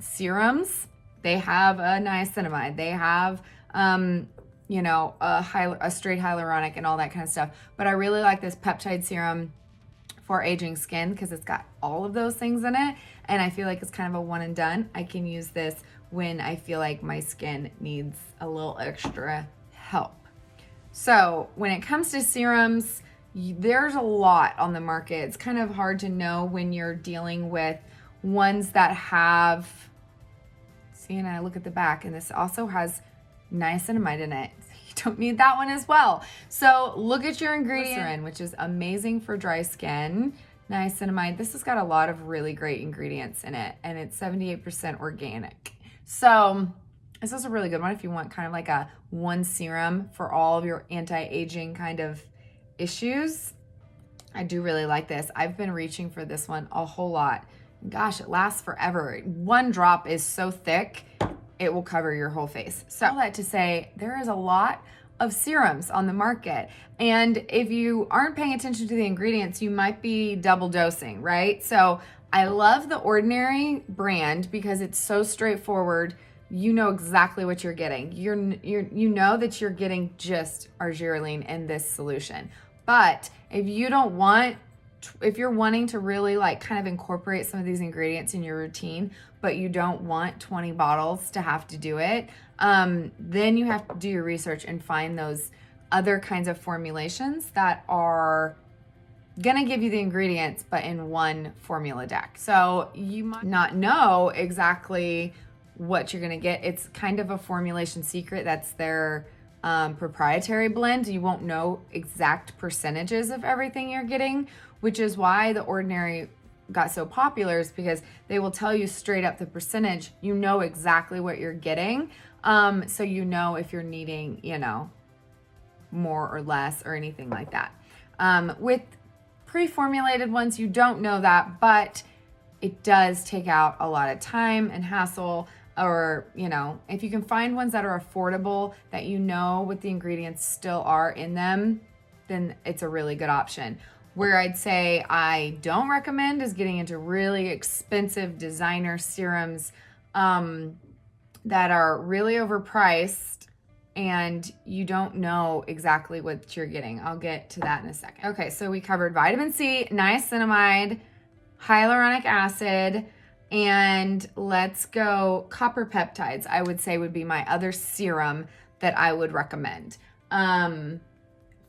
serums, they have a niacinamide. They have, you know, a straight hyaluronic and all that kind of stuff. But I really like this peptide serum for aging skin because it's got all of those things in it, and I feel like it's kind of a one and done. I can use this when I feel like my skin needs a little extra help. So when it comes to serums, there's a lot on the market. It's kind of hard to know when you're dealing with ones that have, see, and I look at the back, and this also has niacinamide in it. You don't need that one as well. So look at your ingredient, which is amazing for dry skin. Niacinamide, this has got a lot of really great ingredients in it, and it's 78% organic. So this is a really good one if you want kind of like a one serum for all of your anti-aging kind of issues. I do really like this. I've been reaching for this one a whole lot. Gosh, it lasts forever. One drop is so thick, it will cover your whole face. So all that to say, there is a lot of serums on the market. And if you aren't paying attention to the ingredients, you might be double dosing, right? So I love the Ordinary brand because it's so straightforward. You know exactly what you're getting. You know that you're getting just Argireline in this solution. But if you don't want, if you're wanting to really like kind of incorporate some of these ingredients in your routine, but you don't want 20 bottles to have to do it, then you have to do your research and find those other kinds of formulations that are gonna give you the ingredients, but in one formula deck. So you might not know exactly what you're gonna get. It's kind of a formulation secret. That's their proprietary blend. You won't know exact percentages of everything you're getting, which is why the Ordinary got so popular, is because they will tell you straight up the percentage. You know exactly what you're getting. So you know if you're needing, you know, more or less or anything like that. With pre-formulated ones, you don't know that, but it does take out a lot of time and hassle. Or, you know, if you can find ones that are affordable, that you know what the ingredients still are in them, then it's a really good option. Where I'd say I don't recommend is getting into really expensive designer serums that are really overpriced and you don't know exactly what you're getting. I'll get to that in a second. Okay, so we covered vitamin C, niacinamide, hyaluronic acid, and let's go copper peptides, I would say would be my other serum that I would recommend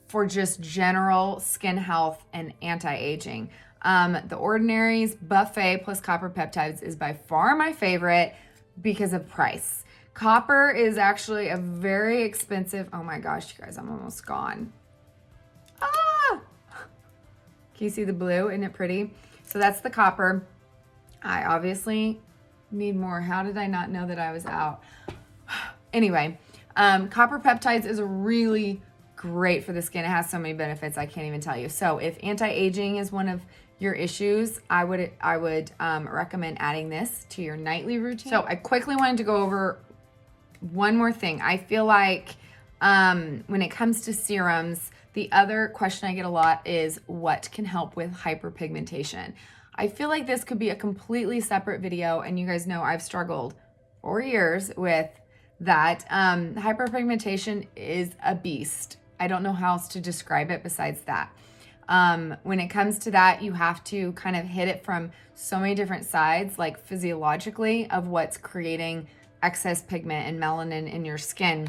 for just general skin health and anti-aging. The Ordinary's Buffet plus copper peptides is by far my favorite because of price. Copper is actually a very expensive, oh my gosh, you guys, I'm almost gone. Ah! Can you see the blue? Isn't it pretty? So that's the copper. I obviously need more. How did I not know that I was out? Anyway, copper peptides is really great for the skin. It has so many benefits, I can't even tell you. So if anti-aging is one of your issues, I would recommend adding this to your nightly routine. So I quickly wanted to go over one more thing. I feel like when it comes to serums, the other question I get a lot is what can help with hyperpigmentation. I feel like this could be a completely separate video, and you guys know I've struggled for years with that. Hyperpigmentation is a beast. I don't know how else to describe it besides that. When it comes to that, you have to kind of hit it from so many different sides, like physiologically of what's creating excess pigment and melanin in your skin.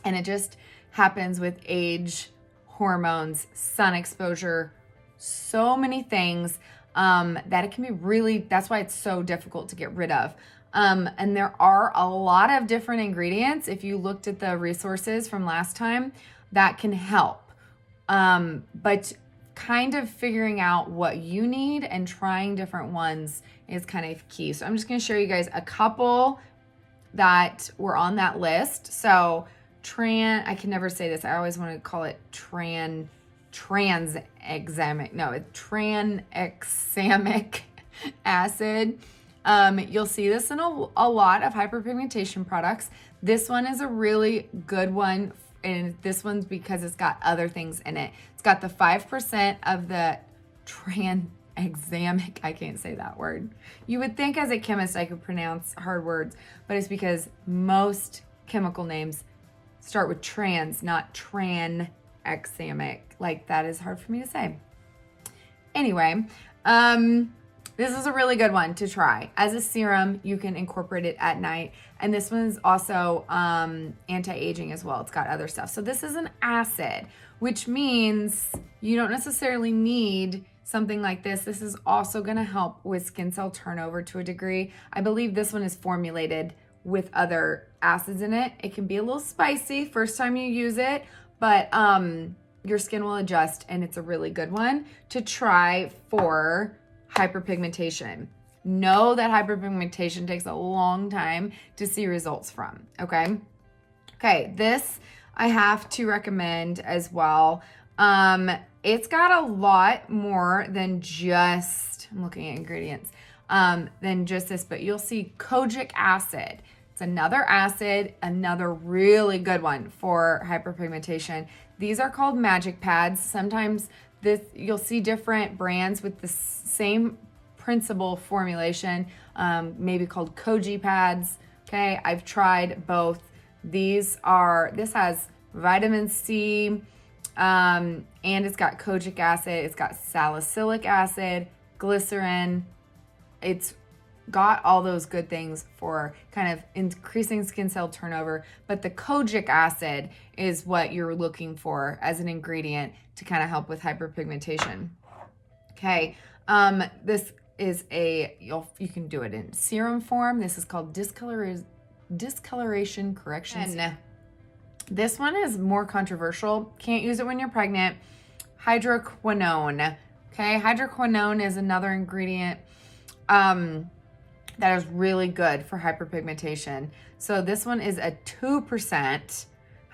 And it just happens with age, hormones, sun exposure, so many things that it can be really, that's why it's so difficult to get rid of. And there are a lot of different ingredients, if you looked at the resources from last time, that can help. But kind of figuring out what you need and trying different ones is kind of key. So I'm just going to show you guys a couple that were on that list. So I can never say this. I always want to call it tranexamic acid. You'll see this in a lot of hyperpigmentation products. This one is a really good one, and this one's because it's got other things in it. It's got the 5% of the tranexamic, I can't say that word. You would think as a chemist I could pronounce hard words, but it's because most chemical names start with trans, not tranexamic. Like, that is hard for me to say. Anyway, this is a really good one to try. As a serum, you can incorporate it at night. And this one's also anti-aging as well. It's got other stuff. So this is an acid, which means you don't necessarily need something like this. This is also gonna help with skin cell turnover to a degree. I believe this one is formulated with other acids in it. It can be a little spicy first time you use it, but your skin will adjust, and it's a really good one to try for hyperpigmentation. Know that hyperpigmentation takes a long time to see results from, okay? Okay, this I have to recommend as well. It's got a lot more than just, I'm looking at ingredients, than just this, but you'll see kojic acid. It's another acid, another really good one for hyperpigmentation. These are called magic pads. Sometimes you'll see different brands with the same principle formulation, maybe called koji pads. Okay, I've tried both. This has vitamin C, and it's got kojic acid, it's got salicylic acid, glycerin. It's got all those good things for kind of increasing skin cell turnover, but the kojic acid is what you're looking for as an ingredient to kind of help with hyperpigmentation. Okay, this is you can do it in serum form. This is called discoloration correction. And this one is more controversial. Can't use it when you're pregnant. Hydroquinone. Okay, hydroquinone is another ingredient that is really good for hyperpigmentation. So this one is a 2%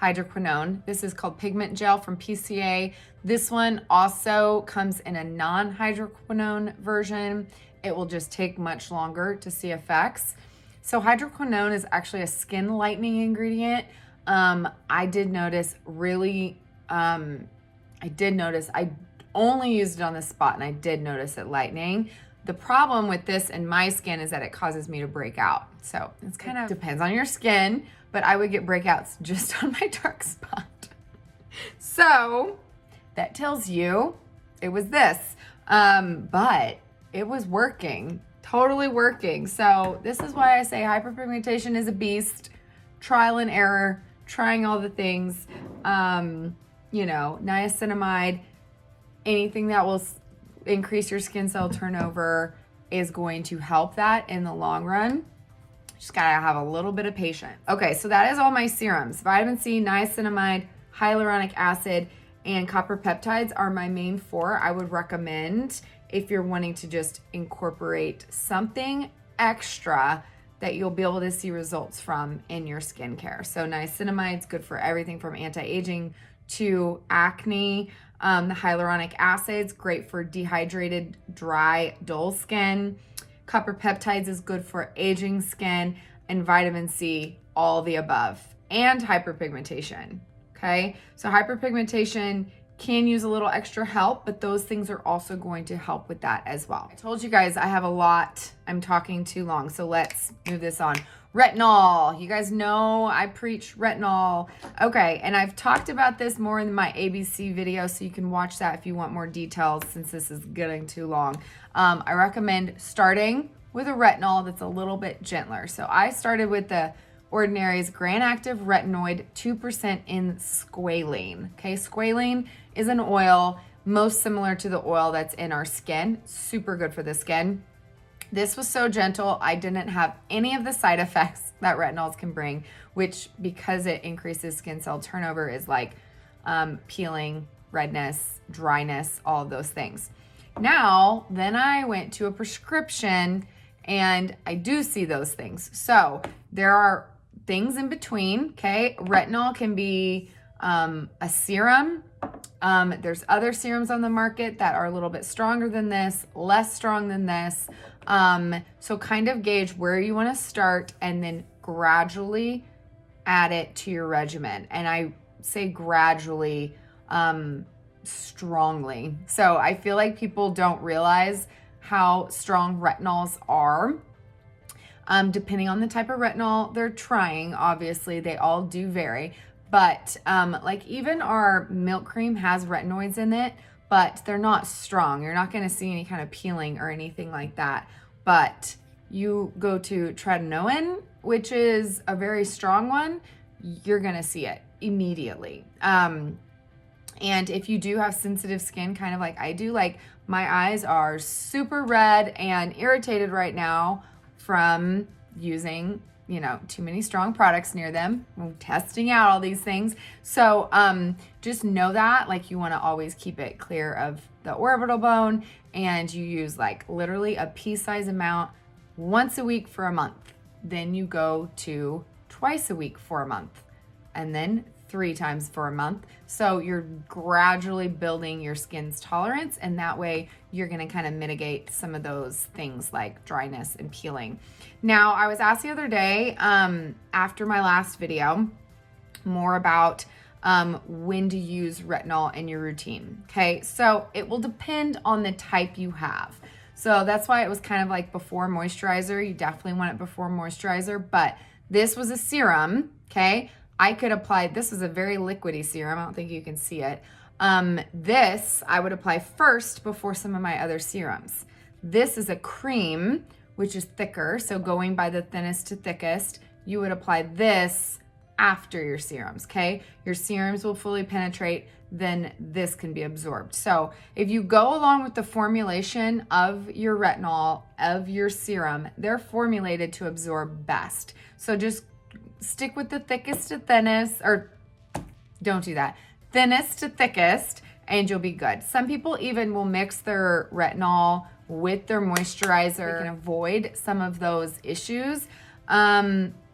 hydroquinone. This is called Pigment Gel from PCA. This one also comes in a non-hydroquinone version. It will just take much longer to see effects. So hydroquinone is actually a skin lightening ingredient. I did notice I only used it on the spot, and I did notice it lightening. The problem with this in my skin is that it causes me to break out. So it's kind of depends on your skin, but I would get breakouts just on my dark spot. So that tells you it was this, but it was working, totally working. So this is why I say hyperpigmentation is a beast, trial and error, trying all the things, you know, niacinamide, anything that will increase your skin cell turnover is going to help that in the long run. Just gotta have a little bit of patience. Okay, so that is all my serums. Vitamin C, niacinamide, hyaluronic acid, and copper peptides are my main 4. I would recommend if you're wanting to just incorporate something extra that you'll be able to see results from in your skincare. So niacinamide is good for everything from anti-aging to acne. The hyaluronic acid is great for dehydrated, dry, dull skin. Copper peptides is good for aging skin, and vitamin C, all the above, and hyperpigmentation. Okay, so hyperpigmentation can use a little extra help, but those things are also going to help with that as well. I told you guys I have a lot. I'm talking too long, so let's move this on. Retinol. You guys know I preach retinol. Okay, and I've talked about this more in my ABC video, so you can watch that if you want more details since this is getting too long. I recommend starting with a retinol that's a little bit gentler. So I started with the Ordinary's Grand Active Retinoid 2% in Squalene. Okay, Squalene is an oil most similar to the oil that's in our skin. Super good for the skin. This was so gentle. I didn't have any of the side effects that retinols can bring, which because it increases skin cell turnover is like peeling, redness, dryness, all of those things. Now, then I went to a prescription and I do see those things. So there are things in between, okay? Retinol can be a serum. There's other serums on the market that are a little bit stronger than this, less strong than this. So kind of gauge where you want to start and then gradually add it to your regimen. And I say gradually, strongly. So I feel like people don't realize how strong retinols are. Depending on the type of retinol they're trying, obviously they all do vary, but like even our milk cream has retinoids in it, but they're not strong. You're not going to see any kind of peeling or anything like that. But you go to tretinoin, which is a very strong one, you're going to see it immediately. And if you do have sensitive skin, kind of like I do, like my eyes are super red and irritated right now from using, you know, too many strong products near them. I'm testing out all these things. So just know that, like, you want to always keep it clear of the orbital bone, and you use like literally a pea-size amount once a week for a month. Then you go to twice a week for a month, and then 3 times for a month. So you're gradually building your skin's tolerance, and that way you're going to kind of mitigate some of those things like dryness and peeling. Now, I was asked the other day, after my last video, more about when to use retinol in your routine. Okay, so it will depend on the type you have. So that's why it was kind of like before moisturizer. You definitely want it before moisturizer, but this was a serum, okay? I could apply, this is a very liquidy serum. I don't think you can see it. This I would apply first before some of my other serums. This is a cream, which is thicker. So going by the thinnest to thickest, you would apply this after your serums, okay? Your serums will fully penetrate, then this can be absorbed. So if you go along with the formulation of your retinol, of your serum, they're formulated to absorb best. So just stick with the thickest to thinnest, or don't do that. Thinnest to thickest, and you'll be good. Some people even will mix their retinol with their moisturizer. They can avoid some of those issues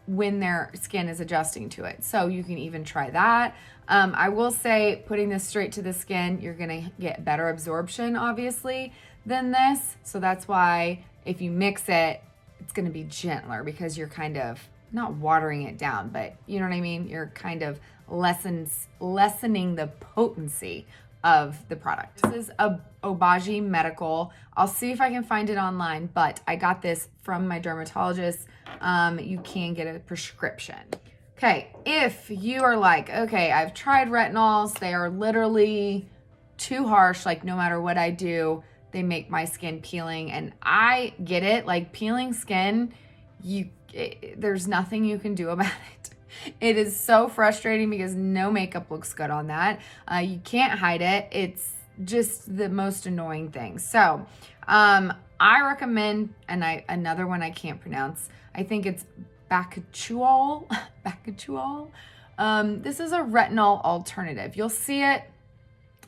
when their skin is adjusting to it. So you can even try that. I will say putting this straight to the skin, you're gonna get better absorption, obviously, than this. So that's why if you mix it, it's gonna be gentler because you're kind of not watering it down, but you know what I mean? You're kind of lessening the potency of the product. This is a Obagi Medical. I'll see if I can find it online, but I got this from my dermatologist. You can get a prescription. Okay, if you are like, okay, I've tried retinols, they are literally too harsh, like no matter what I do, they make my skin peeling, and I get it, like peeling skin, there's nothing you can do about it. It is so frustrating because no makeup looks good on that. You can't hide it. It's just the most annoying thing. So I recommend, and another one I can't pronounce, I think it's Bakuchiol. Bakuchiol. This is a retinol alternative. You'll see it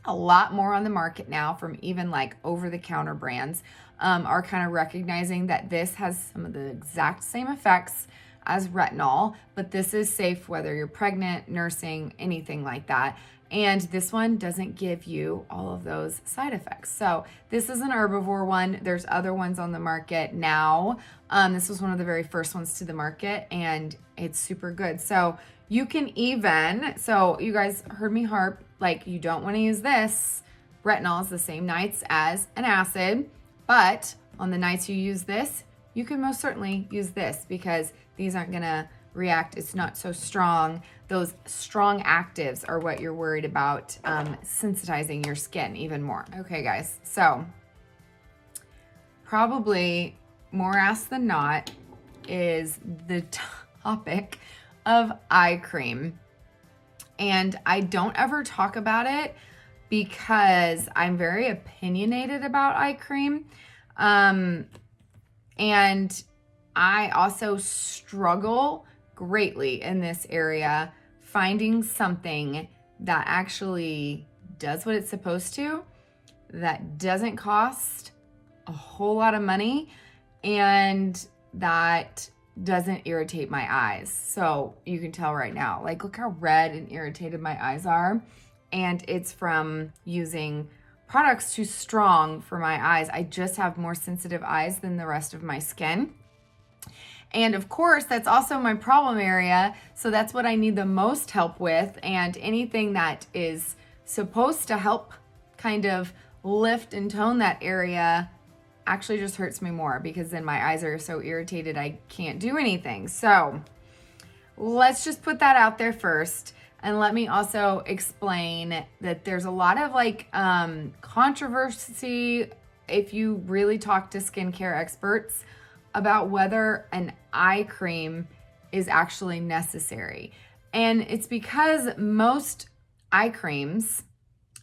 a lot more on the market now from even like over-the-counter brands are kind of recognizing that this has some of the exact same effects as retinol, but this is safe whether you're pregnant, nursing, anything like that. And this one doesn't give you all of those side effects. So this is an herbivore one. There's other ones on the market now. This was one of the very first ones to the market, and it's super good. So you can even, so you guys heard me harp, like you don't want to use this. Retinol is the same nights as an acid, but on the nights you use this, you can most certainly use this because these aren't gonna react. It's not so strong. Those strong actives are what you're worried about sensitizing your skin even more. Okay, guys, so probably more asked than not is the topic of eye cream. And I don't ever talk about it because I'm very opinionated about eye cream. And I also struggle greatly in this area finding something that actually does what it's supposed to, that doesn't cost a whole lot of money, and that doesn't irritate my eyes. So you can tell right now, like look how red and irritated my eyes are. And it's from using products too strong for my eyes. I just have more sensitive eyes than the rest of my skin. And of course, that's also my problem area. So that's what I need the most help with. And anything that is supposed to help kind of lift and tone that area actually just hurts me more because then my eyes are so irritated I can't do anything. So let's just put that out there first. And let me also explain that there's a lot of like controversy if you really talk to skincare experts about whether an eye cream is actually necessary. And it's because most eye creams,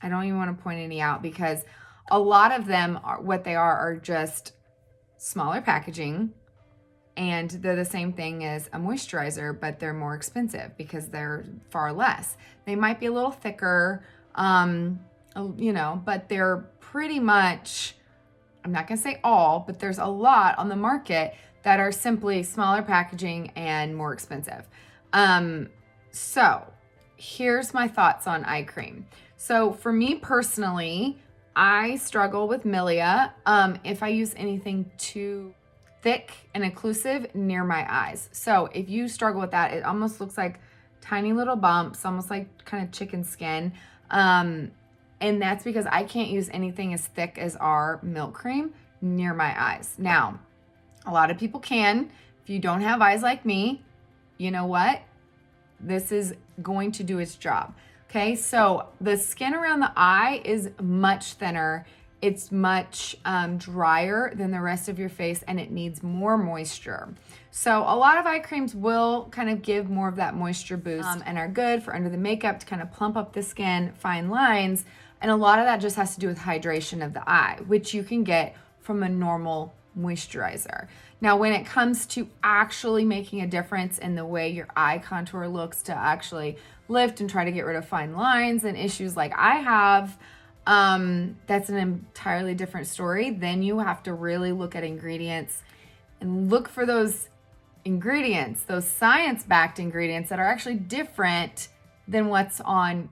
I don't even want to point any out because a lot of them are what they are just smaller packaging, and they're the same thing as a moisturizer, but they're more expensive because they're far less. They might be a little thicker, but they're pretty much, I'm not gonna say all, but there's a lot on the market that are simply smaller packaging and more expensive. So here's my thoughts on eye cream. So for me personally, I struggle with milia if I use anything too thick and occlusive near my eyes. So if you struggle with that, it almost looks like tiny little bumps, almost like kind of chicken skin. And that's because I can't use anything as thick as our milk cream near my eyes. Now, a lot of people can. If you don't have eyes like me, you know what? This is going to do its job. Okay, so the skin around the eye is much thinner. It's much drier than the rest of your face, and it needs more moisture. So a lot of eye creams will kind of give more of that moisture boost and are good for under the makeup to kind of plump up the skin, fine lines. And a lot of that just has to do with hydration of the eye, which you can get from a normal moisturizer. Now, when it comes to actually making a difference in the way your eye contour looks to actually lift and try to get rid of fine lines and issues like I have, that's an entirely different story. Then you have to really look at ingredients and look for those ingredients, those science-backed ingredients that are actually different than what's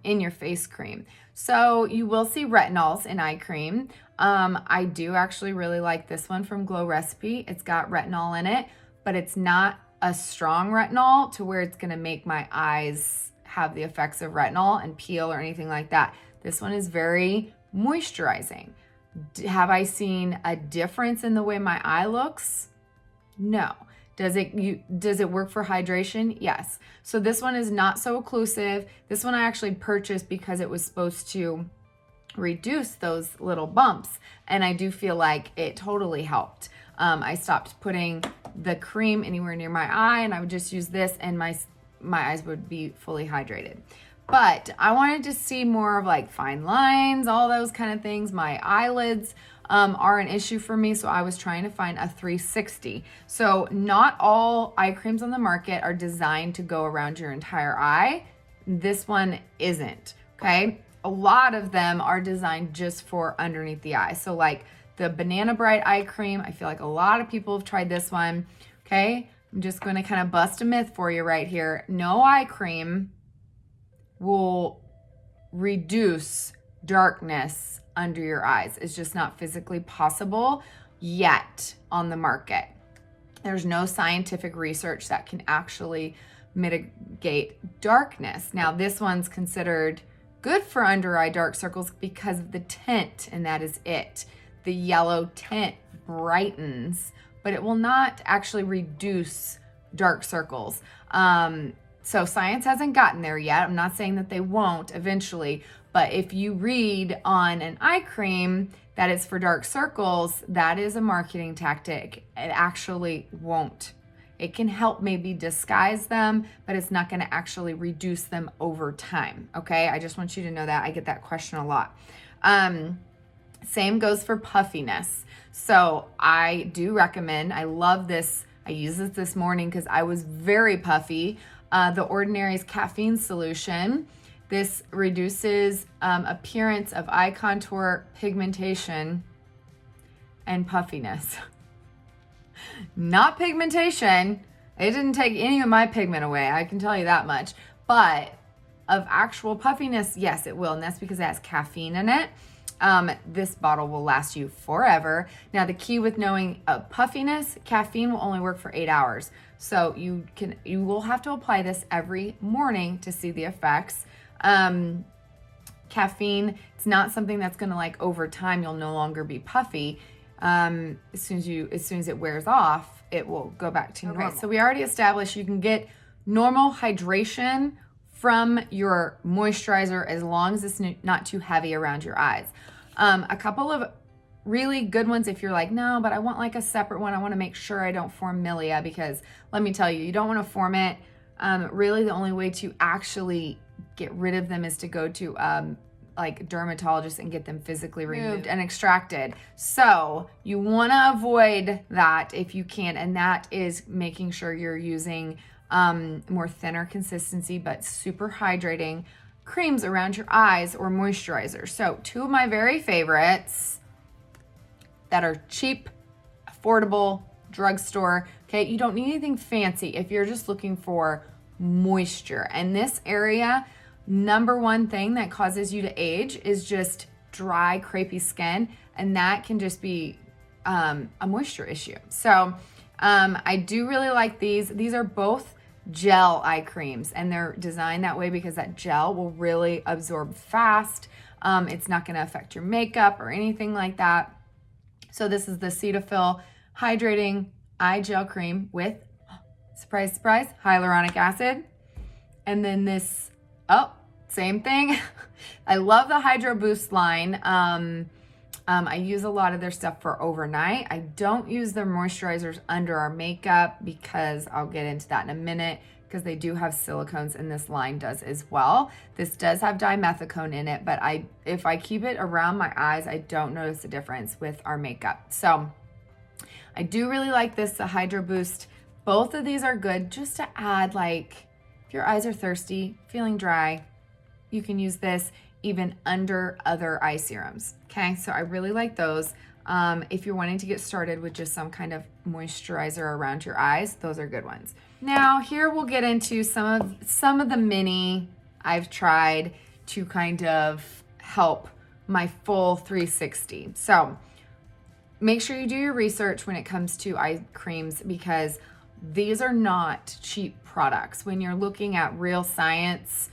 in your face cream. So you will see retinols in eye cream. I do actually really like this one from Glow Recipe. It's got retinol in it, but it's not a strong retinol to where it's gonna make my eyes have the effects of retinol and peel or anything like that. This one is very moisturizing. Have I seen a difference in the way my eye looks? No. Does it work for hydration? Yes. So this one is not so occlusive. This one I actually purchased because it was supposed to reduce those little bumps, and I do feel like it totally helped. I stopped putting the cream anywhere near my eye, and I would just use this, and my eyes would be fully hydrated. But I wanted to see more of like fine lines, all those kind of things. My eyelids are an issue for me, so I was trying to find a 360. So not all eye creams on the market are designed to go around your entire eye. This one isn't, okay? A lot of them are designed just for underneath the eye. So like the Banana Bright eye cream, I feel like a lot of people have tried this one, okay? I'm just going to kind of bust a myth for you right here. No eye cream will reduce darkness under your eyes. It's just not physically possible yet on the market. There's no scientific research that can actually mitigate darkness. Now, this one's considered good for under eye dark circles because of the tint, and that is it. The yellow tint brightens, but it will not actually reduce dark circles. So science hasn't gotten there yet. I'm not saying that they won't eventually, but if you read on an eye cream that it's for dark circles, that is a marketing tactic. It actually won't. It can help maybe disguise them, but it's not going to actually reduce them over time. Okay, I just want you to know that. I get that question a lot. Same goes for puffiness. So I do recommend, I love this. I used this morning because I was very puffy. The Ordinary's caffeine solution. This reduces appearance of eye contour, pigmentation, and puffiness. Not pigmentation. It didn't take any of my pigment away, I can tell you that much. But of actual puffiness, yes, it will. And that's because it has caffeine in it. This bottle will last you forever. Now, the key with knowing puffiness, caffeine will only work for 8 hours. So you will have to apply this every morning to see the effects. Caffeine, it's not something that's going to like over time, you'll no longer be puffy. As soon as it wears off, it will go back to normal. So we already established you can get normal hydration from your moisturizer as long as it's not too heavy around your eyes. A couple of really good ones if you're like, no, but I want like a separate one. I want to make sure I don't form milia, because let me tell you, you don't want to form it. Really the only way to actually get rid of them is to go to like dermatologists and get them physically removed and extracted. So you want to avoid that if you can, and that is making sure you're using more thinner consistency but super hydrating creams around your eyes or moisturizer. So two of my very favorites that are cheap, affordable, drugstore. Okay, you don't need anything fancy if you're just looking for moisture. And this area, number one thing that causes you to age is just dry, crepey skin, and that can just be a moisture issue. So I do really like these. These are both gel eye creams, and they're designed that way because that gel will really absorb fast. It's not going to affect your makeup or anything like that. So this is the Cetaphil Hydrating Eye Gel Cream with, surprise, surprise, hyaluronic acid. And then this, same thing. I love the Hydro Boost line. I use a lot of their stuff for overnight. I don't use their moisturizers under our makeup because I'll get into that in a minute, because they do have silicones, and this line does as well. This does have dimethicone in it, but if I keep it around my eyes, I don't notice a difference with our makeup. So I do really like this, the Hydro Boost. Both of these are good just to add, like, if your eyes are thirsty, feeling dry, you can use this even under other eye serums. Okay, so I really like those. If you're wanting to get started with just some kind of moisturizer around your eyes, those are good ones. Now here we'll get into some of the mini I've tried to kind of help my full 360. So make sure you do your research when it comes to eye creams, because these are not cheap products. When you're looking at real science,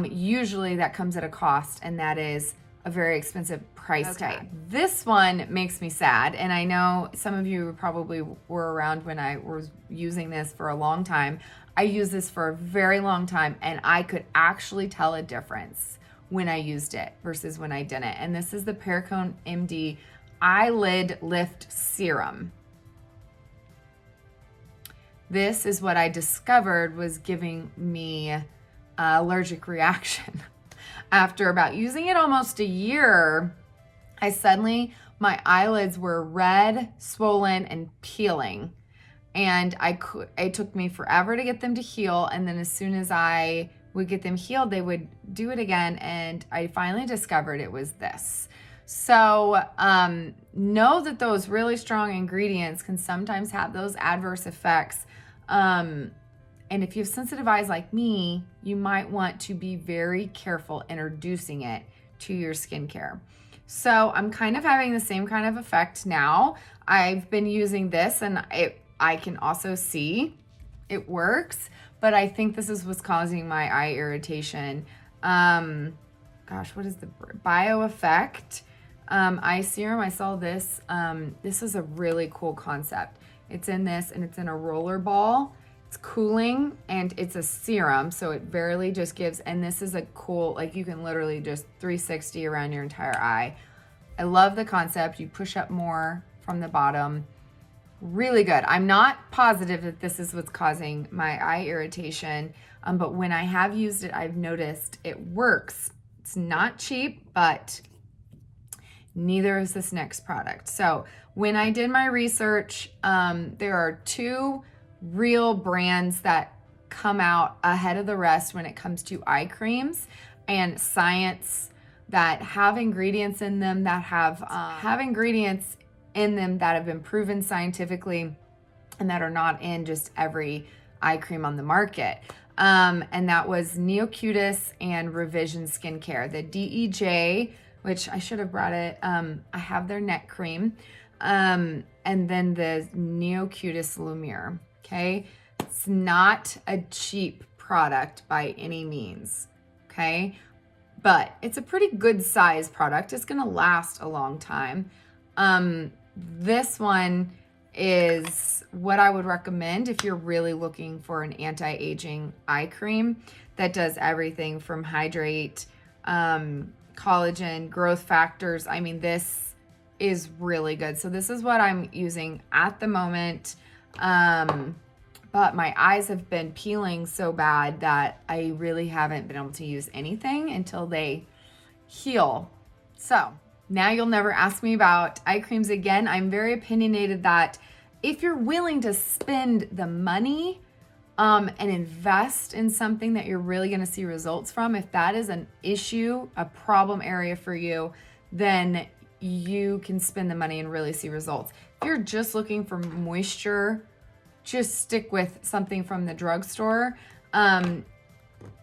usually that comes at a cost, and that is a very expensive price tag. This one makes me sad, and I know some of you probably were around when I was using this for a long time. I used this for a very long time, and I could actually tell a difference when I used it versus when I didn't. And this is the Perricone MD Eyelid Lift Serum. This is what I discovered was giving me an allergic reaction. After about using it almost a year, my eyelids were red, swollen, and peeling. And it took me forever to get them to heal. And then as soon as I would get them healed, they would do it again. And I finally discovered it was this. So know that those really strong ingredients can sometimes have those adverse effects. And if you have sensitive eyes like me, you might want to be very careful introducing it to your skincare. So I'm kind of having the same kind of effect now. I've been using this, and I can also see it works, but I think this is what's causing my eye irritation. Gosh, what is the Bioeffect eye serum? I saw this. This is a really cool concept. It's in this, and it's in a roller ball. It's cooling, and it's a serum, so it barely just gives, and this is a cool, like you can literally just 360 around your entire eye. I love the concept. You push up more from the bottom. Really good. I'm not positive that this is what's causing my eye irritation, but when I have used it, I've noticed it works. It's not cheap, but neither is this next product. So when I did my research, there are two real brands that come out ahead of the rest when it comes to eye creams and Seint that have ingredients in them that have been proven scientifically and that are not in just every eye cream on the market. And that was Neocutis and Revision Skincare. The DEJ, which I should have brought it, I have their neck cream, and then the Neocutis Lumiere. Okay, it's not a cheap product by any means, okay? But it's a pretty good size product. It's gonna last a long time. This one is what I would recommend if you're really looking for an anti-aging eye cream that does everything from hydrate, collagen, growth factors. I mean, this is really good. So this is what I'm using at the moment. But my eyes have been peeling so bad that I really haven't been able to use anything until they heal. So now you'll never ask me about eye creams again. I'm very opinionated that if you're willing to spend the money and invest in something that you're really going to see results from, if that is an issue, a problem area for you, then you can spend the money and really see results. If you're just looking for moisture, just stick with something from the drugstore.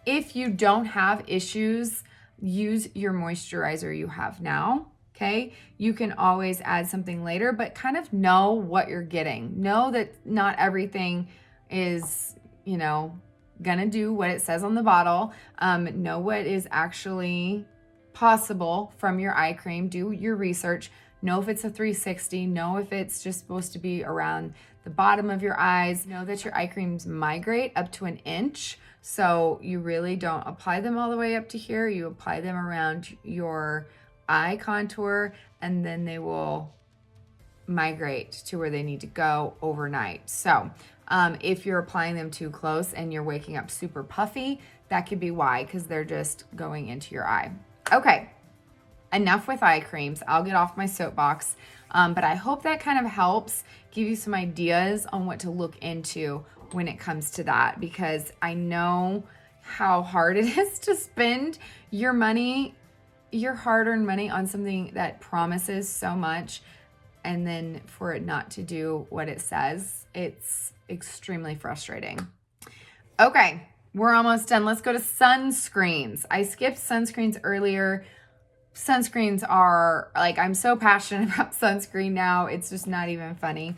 If you don't have issues, use your moisturizer you have now, okay? You can always add something later, but kind of know what you're getting. Know that not everything is, gonna do what it says on the bottle. Know what is actually possible from your eye cream. Do your research. Know if it's a 360. Know if it's just supposed to be around the bottom of your eyes. Know that your eye creams migrate up to 1 inch. So you really don't apply them all the way up to here. You apply them around your eye contour, and then they will migrate to where they need to go overnight. So if you're applying them too close and you're waking up super puffy, that could be why, because they're just going into your eye. Okay. Enough with eye creams. I'll get off my soapbox, but I hope that kind of helps give you some ideas on what to look into when it comes to that, because I know how hard it is to spend your money, your hard-earned money, on something that promises so much, and then for it not to do what it says. It's extremely frustrating. Okay, we're almost done. Let's go to sunscreens. I skipped sunscreens earlier. Sunscreens are, like, I'm so passionate about sunscreen now, it's just not even funny.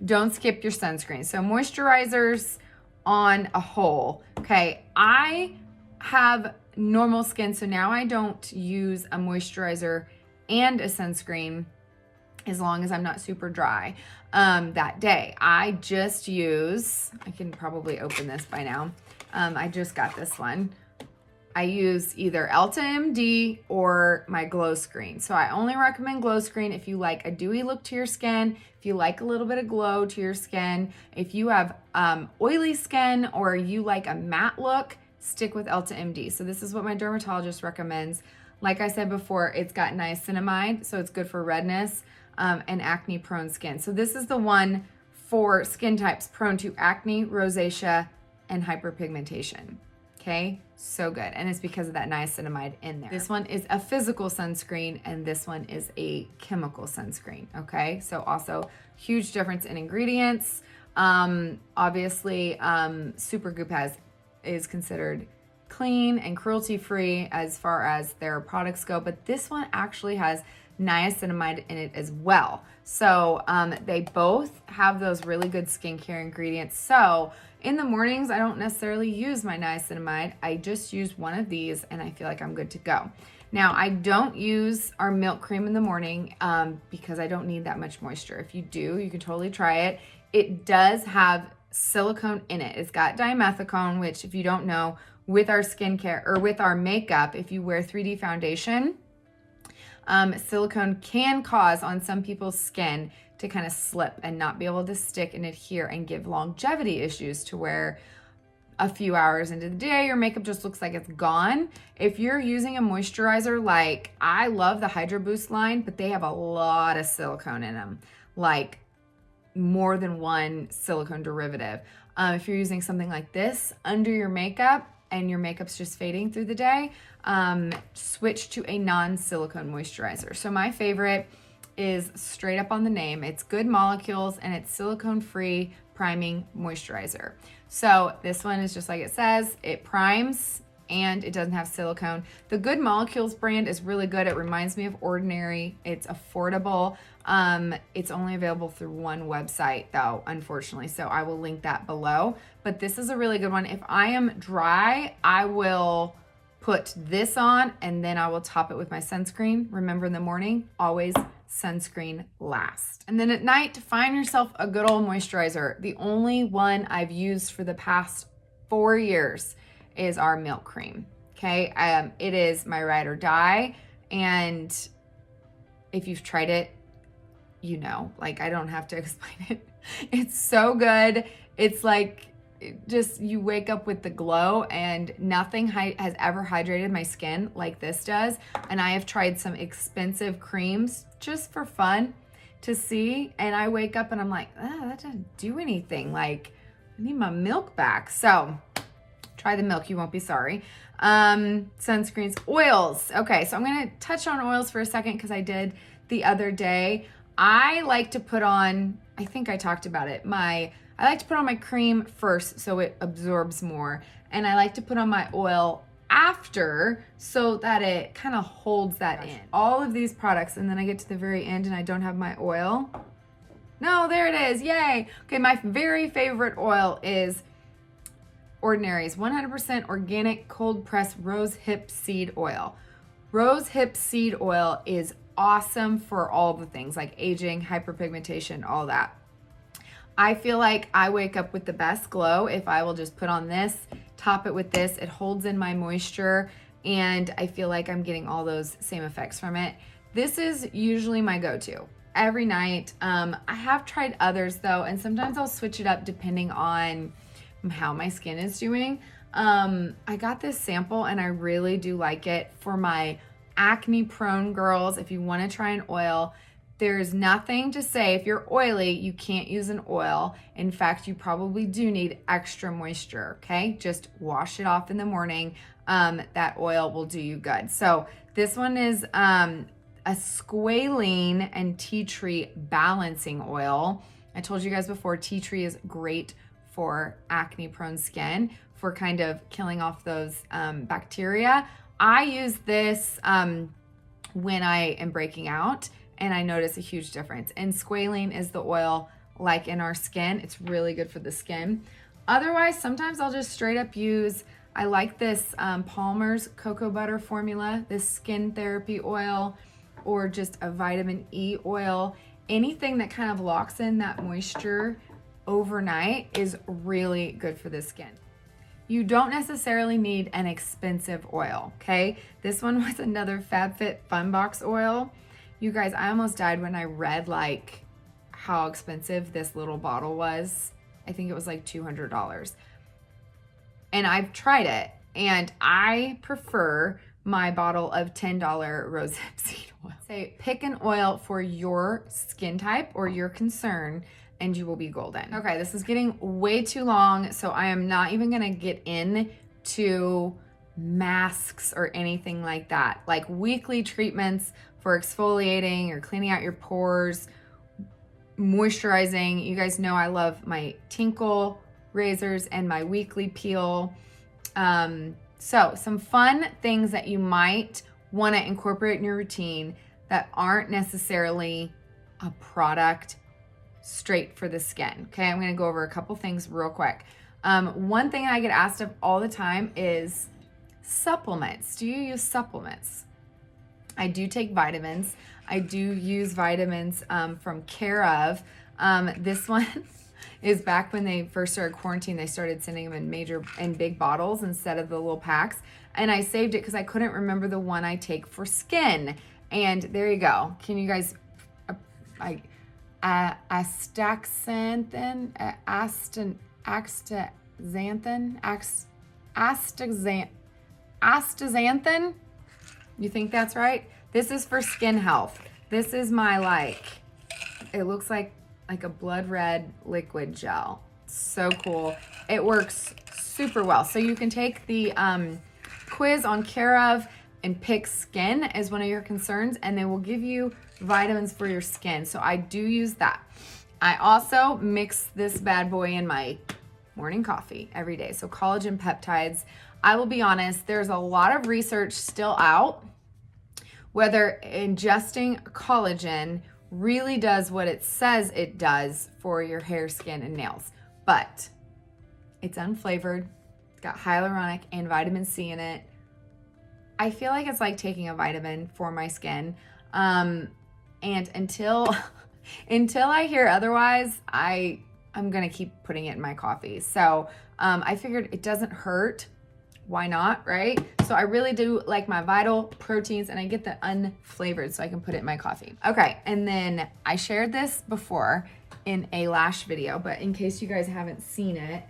Don't skip your sunscreen. So moisturizers on a whole. Okay, I have normal skin, so now I don't use a moisturizer and a sunscreen as long as I'm not super dry that day. I just use, I can probably open this by now. I just got this one. I use either Elta MD or my Glow Screen. So I only recommend Glow Screen if you like a dewy look to your skin, if you like a little bit of glow to your skin, if you have oily skin or you like a matte look, stick with Elta MD. So this is what my dermatologist recommends. Like I said before, it's got niacinamide, so it's good for redness and acne prone skin. So this is the one for skin types prone to acne, rosacea, and hyperpigmentation. Okay, so good. And it's because of that niacinamide in there. This one is a physical sunscreen and this one is a chemical sunscreen. Okay, so also huge difference in ingredients. Obviously, Supergoop is considered clean and cruelty-free as far as their products go, but this one actually has niacinamide in it as well. So they both have those really good skincare ingredients. So in the mornings, I don't necessarily use my niacinamide. I just use one of these and I feel like I'm good to go. Now, I don't use our milk cream in the morning because I don't need that much moisture. If you do, you can totally try it. It does have silicone in it. It's got dimethicone, which if you don't know, with our skincare or with our makeup, if you wear 3D foundation, silicone can cause on some people's skin to kind of slip and not be able to stick and adhere and give longevity issues to where a few hours into the day, your makeup just looks like it's gone. If you're using a moisturizer, like I love the Hydro Boost line, but they have a lot of silicone in them, like more than one silicone derivative. If you're using something like this under your makeup and your makeup's just fading through the day, switch to a non-silicone moisturizer. So my favorite is straight up on the name. It's Good Molecules and it's silicone-free priming moisturizer. So this one is just like it says, it primes and it doesn't have silicone. The Good Molecules brand is really good. It reminds me of Ordinary. It's affordable. It's only available through one website though, unfortunately. So I will link that below. But this is a really good one. If I am dry, I will put this on and then I will top it with my sunscreen. Remember, in the morning, always sunscreen last. And then at night, find yourself a good old moisturizer. The only one I've used for the past 4 years is our milk cream. Okay, it is my ride or die. And if you've tried it, you know, like I don't have to explain it. It's so good. It's like, just you wake up with the glow, and nothing has ever hydrated my skin like this does. And I have tried some expensive creams just for fun to see, and I wake up and I'm like, that doesn't do anything. Like, I need my milk back. So try the milk, you won't be sorry. Sunscreens, oils. Okay, so I'm gonna touch on oils for a second because I did the other day. I like to put on, I think I talked about it, I like to put on my cream first so it absorbs more. And I like to put on my oil after so that it kind of holds that in. All of these products, and then I get to the very end and I don't have my oil. No, there it is, yay. Okay, my very favorite oil is Ordinary's 100% organic cold pressed rose hip seed oil. Rose hip seed oil is awesome for all the things like aging, hyperpigmentation, all that. I feel like I wake up with the best glow if I will just put on this, top it with this. It holds in my moisture, and I feel like I'm getting all those same effects from it. This is usually my go-to every night. I have tried others though, and sometimes I'll switch it up depending on how my skin is doing. I got this sample and I really do like it for my acne prone girls. If you want to try an oil, there's nothing to say if you're oily, you can't use an oil. In fact, you probably do need extra moisture, okay? Just wash it off in the morning. That oil will do you good. So this one is a squalene and tea tree balancing oil. I told you guys before, tea tree is great for acne prone skin, for kind of killing off those bacteria. I use this when I am breaking out, and I notice a huge difference. And squalene is the oil like in our skin. It's really good for the skin. Otherwise, sometimes I'll just straight up use I like this Palmer's Cocoa Butter formula, this skin therapy oil, or just a vitamin E oil. Anything that kind of locks in that moisture overnight is really good for the skin. You don't necessarily need an expensive oil, okay? This one was another FabFitFunBox oil. You guys, I almost died when I read like how expensive this little bottle was. I think it was like $200. And I've tried it, and I prefer my bottle of $10 rosehip seed oil. Say, pick an oil for your skin type or your concern, and you will be golden. Okay, this is getting way too long, so I am not even gonna get into masks or anything like that. Like weekly treatments for exfoliating or cleaning out your pores, moisturizing. You guys know I love my Tinkle razors and my weekly peel. So some fun things that you might want to incorporate in your routine that aren't necessarily a product straight for the skin. Okay, I'm going to go over a couple things real quick. One thing I get asked of all the time is supplements. Do you use supplements? I do take vitamins. I do use vitamins from Care of. This one is back when they first started quarantine, they started sending them in big bottles instead of the little packs. And I saved it because I couldn't remember the one I take for skin. And there you go. Can you guys, astaxanthin, astaxanthin? You think that's right? This is for skin health. This is my it looks like a blood red liquid gel. So cool. It works super well. So you can take the quiz on Care of and pick skin as one of your concerns, and they will give you vitamins for your skin. So I do use that. I also mix this bad boy in my morning coffee every day. So Collagen Peptides. I will be honest, there's a lot of research still out whether ingesting collagen really does what it says it does for your hair, skin, and nails. But it's unflavored, it's got hyaluronic and vitamin C in it. I feel like it's like taking a vitamin for my skin. And until I hear otherwise, I'm gonna keep putting it in my coffee. So I figured it doesn't hurt. Why not, right? So I really do like my vital proteins, and I get the unflavored so I can put it in my coffee. Okay, and then I shared this before in a lash video, but in case you guys haven't seen it,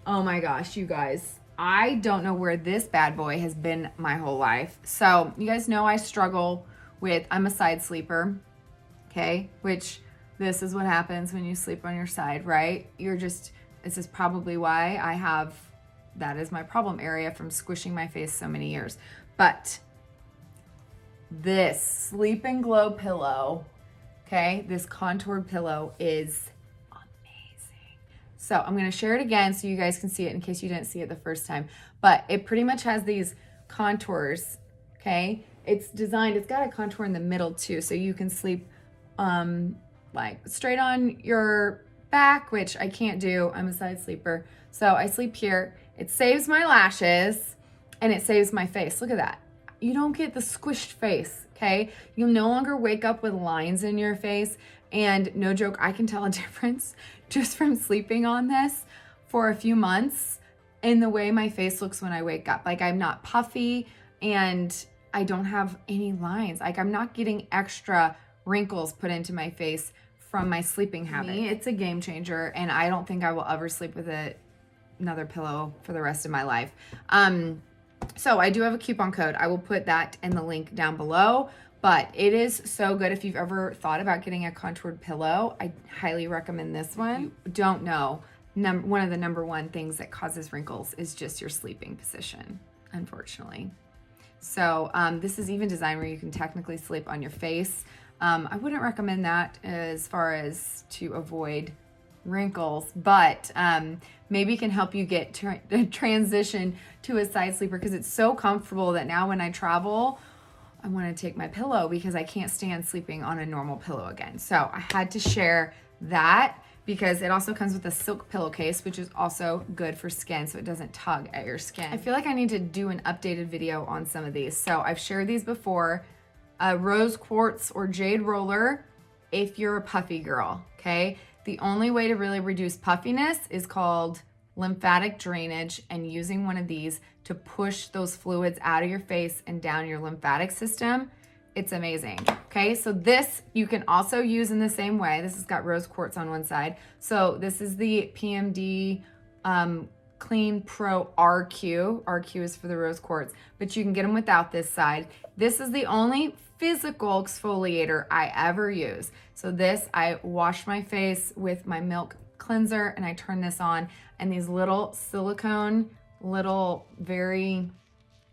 oh my gosh, you guys, I don't know where this bad boy has been my whole life. So you guys know I struggle with, I'm a side sleeper, okay? Which this is what happens when you sleep on your side, right? This is probably why that is my problem area from squishing my face so many years. But this Sleep and Glow pillow, okay, this contoured pillow is amazing. So I'm gonna share it again so you guys can see it in case you didn't see it the first time. But it pretty much has these contours, okay? It's designed, it's got a contour in the middle too, so you can sleep like straight on your back, which I can't do. I'm a side sleeper. So I sleep here. It saves my lashes and it saves my face. Look at that. You don't get the squished face, okay? You'll no longer wake up with lines in your face. And no joke, I can tell a difference just from sleeping on this for a few months in the way my face looks when I wake up. Like, I'm not puffy and I don't have any lines. Like, I'm not getting extra wrinkles put into my face from my sleeping habit. It's a game changer, and I don't think I will ever sleep with another pillow for the rest of my life. So I do have a coupon code. I will put that in the link down below, but it is so good. If you've ever thought about getting a contoured pillow, I highly recommend this one. You don't know, one of the number one things that causes wrinkles is just your sleeping position, unfortunately. So this is even designed where you can technically sleep on your face. I wouldn't recommend that as far as to avoid wrinkles, but maybe can help you get transition to a side sleeper, because it's so comfortable that now when I travel, I want to take my pillow because I can't stand sleeping on a normal pillow again. So I had to share that. because it also comes with a silk pillowcase, which is also good for skin so it doesn't tug at your skin. I feel like I need to do an updated video on some of these. So I've shared these before. Rose quartz or jade roller if you're a puffy girl, okay? The only way to really reduce puffiness is called lymphatic drainage, and using one of these to push those fluids out of your face and down your lymphatic system. It's amazing. Okay, so this you can also use in the same way. This has got rose quartz on one side. So this is the PMD Clean Pro RQ. RQ is for the rose quartz, but you can get them without this side. This is the only physical exfoliator I ever use. So this, I wash my face with my milk cleanser and I turn this on, and these little silicone, very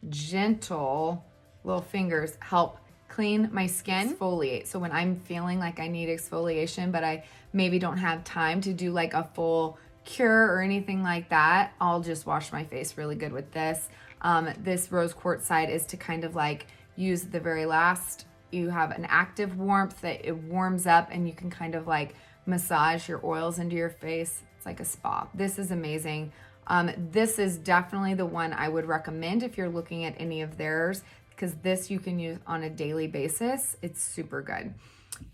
gentle little fingers help clean my skin, exfoliate. So when I'm feeling like I need exfoliation, but I maybe don't have time to do like a full cure or anything like that, I'll just wash my face really good with this. This rose quartz side is to kind of like use the very last. You have an active warmth that it warms up and you can kind of like massage your oils into your face. It's like a spa. This is amazing. This is definitely the one I would recommend if you're looking at any of theirs, because this you can use on a daily basis. It's super good.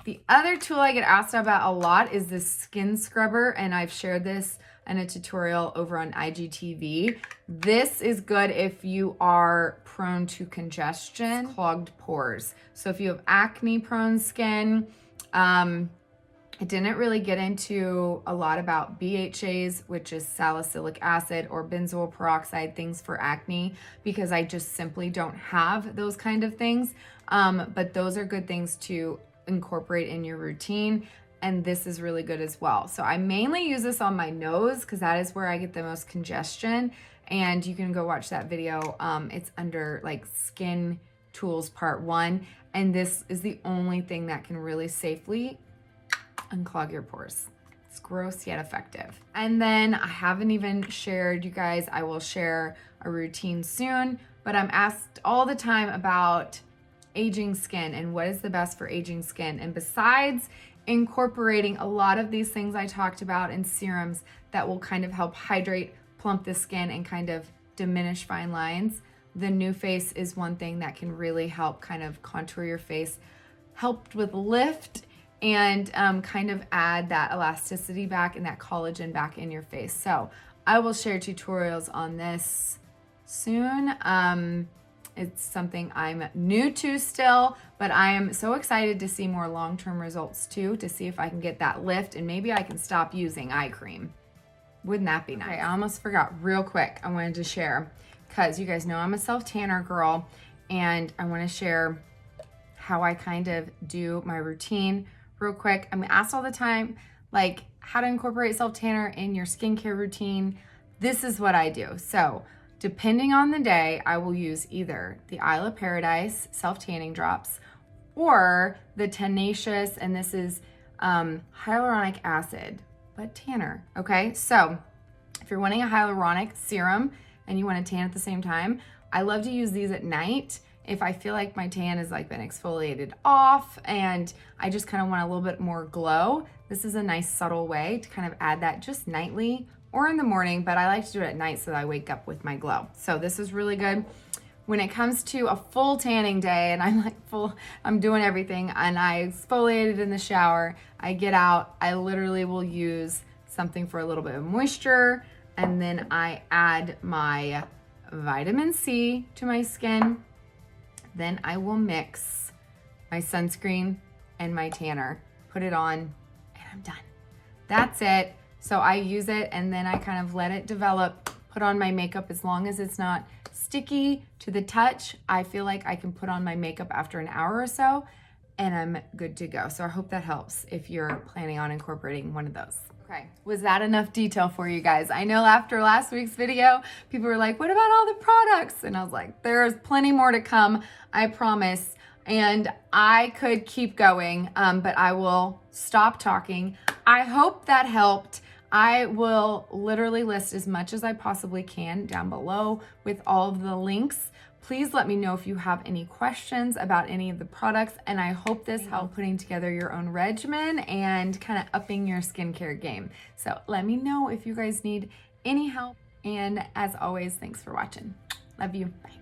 The other tool I get asked about a lot is this skin scrubber, and I've shared this in a tutorial over on IGTV. This is good if you are prone to congestion, clogged pores. So if you have acne prone skin, I didn't really get into a lot about BHAs, which is salicylic acid, or benzoyl peroxide, things for acne, because I just simply don't have those kind of things. But those are good things to incorporate in your routine. And this is really good as well. So I mainly use this on my nose because that is where I get the most congestion. And you can go watch that video. It's under like Skin Tools Part 1. And this is the only thing that can really safely unclog your pores. It's gross yet effective. And then I haven't even shared, you guys, I will share a routine soon, but I'm asked all the time about aging skin and what is the best for aging skin. And besides incorporating a lot of these things I talked about in serums that will kind of help hydrate, plump the skin, and kind of diminish fine lines, the New Face is one thing that can really help kind of contour your face, help with lift, and kind of add that elasticity back and that collagen back in your face. So I will share tutorials on this soon. It's something I'm new to still, but I am so excited to see more long-term results too, to see if I can get that lift, and maybe I can stop using eye cream. Wouldn't that be nice? Okay, I almost forgot real quick. I wanted to share, because you guys know I'm a self-tanner girl, and I want to share how I kind of do my routine real quick. I'm asked all the time, like, how to incorporate self-tanner in your skincare routine. This is what I do. So depending on the day, I will use either the Isle of Paradise self-tanning drops or the Tenacious, and this is hyaluronic acid, but tanner, okay? So if you're wanting a hyaluronic serum and you want to tan at the same time, I love to use these at night if I feel like my tan has like been exfoliated off and I just kind of want a little bit more glow. This is a nice subtle way to kind of add that just nightly or in the morning, but I like to do it at night so that I wake up with my glow. So this is really good. When it comes to a full tanning day and I'm doing everything and I exfoliated in the shower, I get out, I literally will use something for a little bit of moisture, and then I add my vitamin C to my skin. Then I will mix my sunscreen and my tanner, put it on, and I'm done. That's it. So I use it and then I kind of let it develop, put on my makeup. As long as it's not sticky to the touch, I feel like I can put on my makeup after an hour or so and I'm good to go. So I hope that helps if you're planning on incorporating one of those. Okay, was that enough detail for you guys? I know after last week's video, people were like, what about all the products? And I was like, there's plenty more to come, I promise. And I could keep going, but I will stop talking. I hope that helped. I will literally list as much as I possibly can down below with all of the links. Please let me know if you have any questions about any of the products, and I hope this helped putting together your own regimen and kind of upping your skincare game. So let me know if you guys need any help, and as always, thanks for watching. Love you. Bye.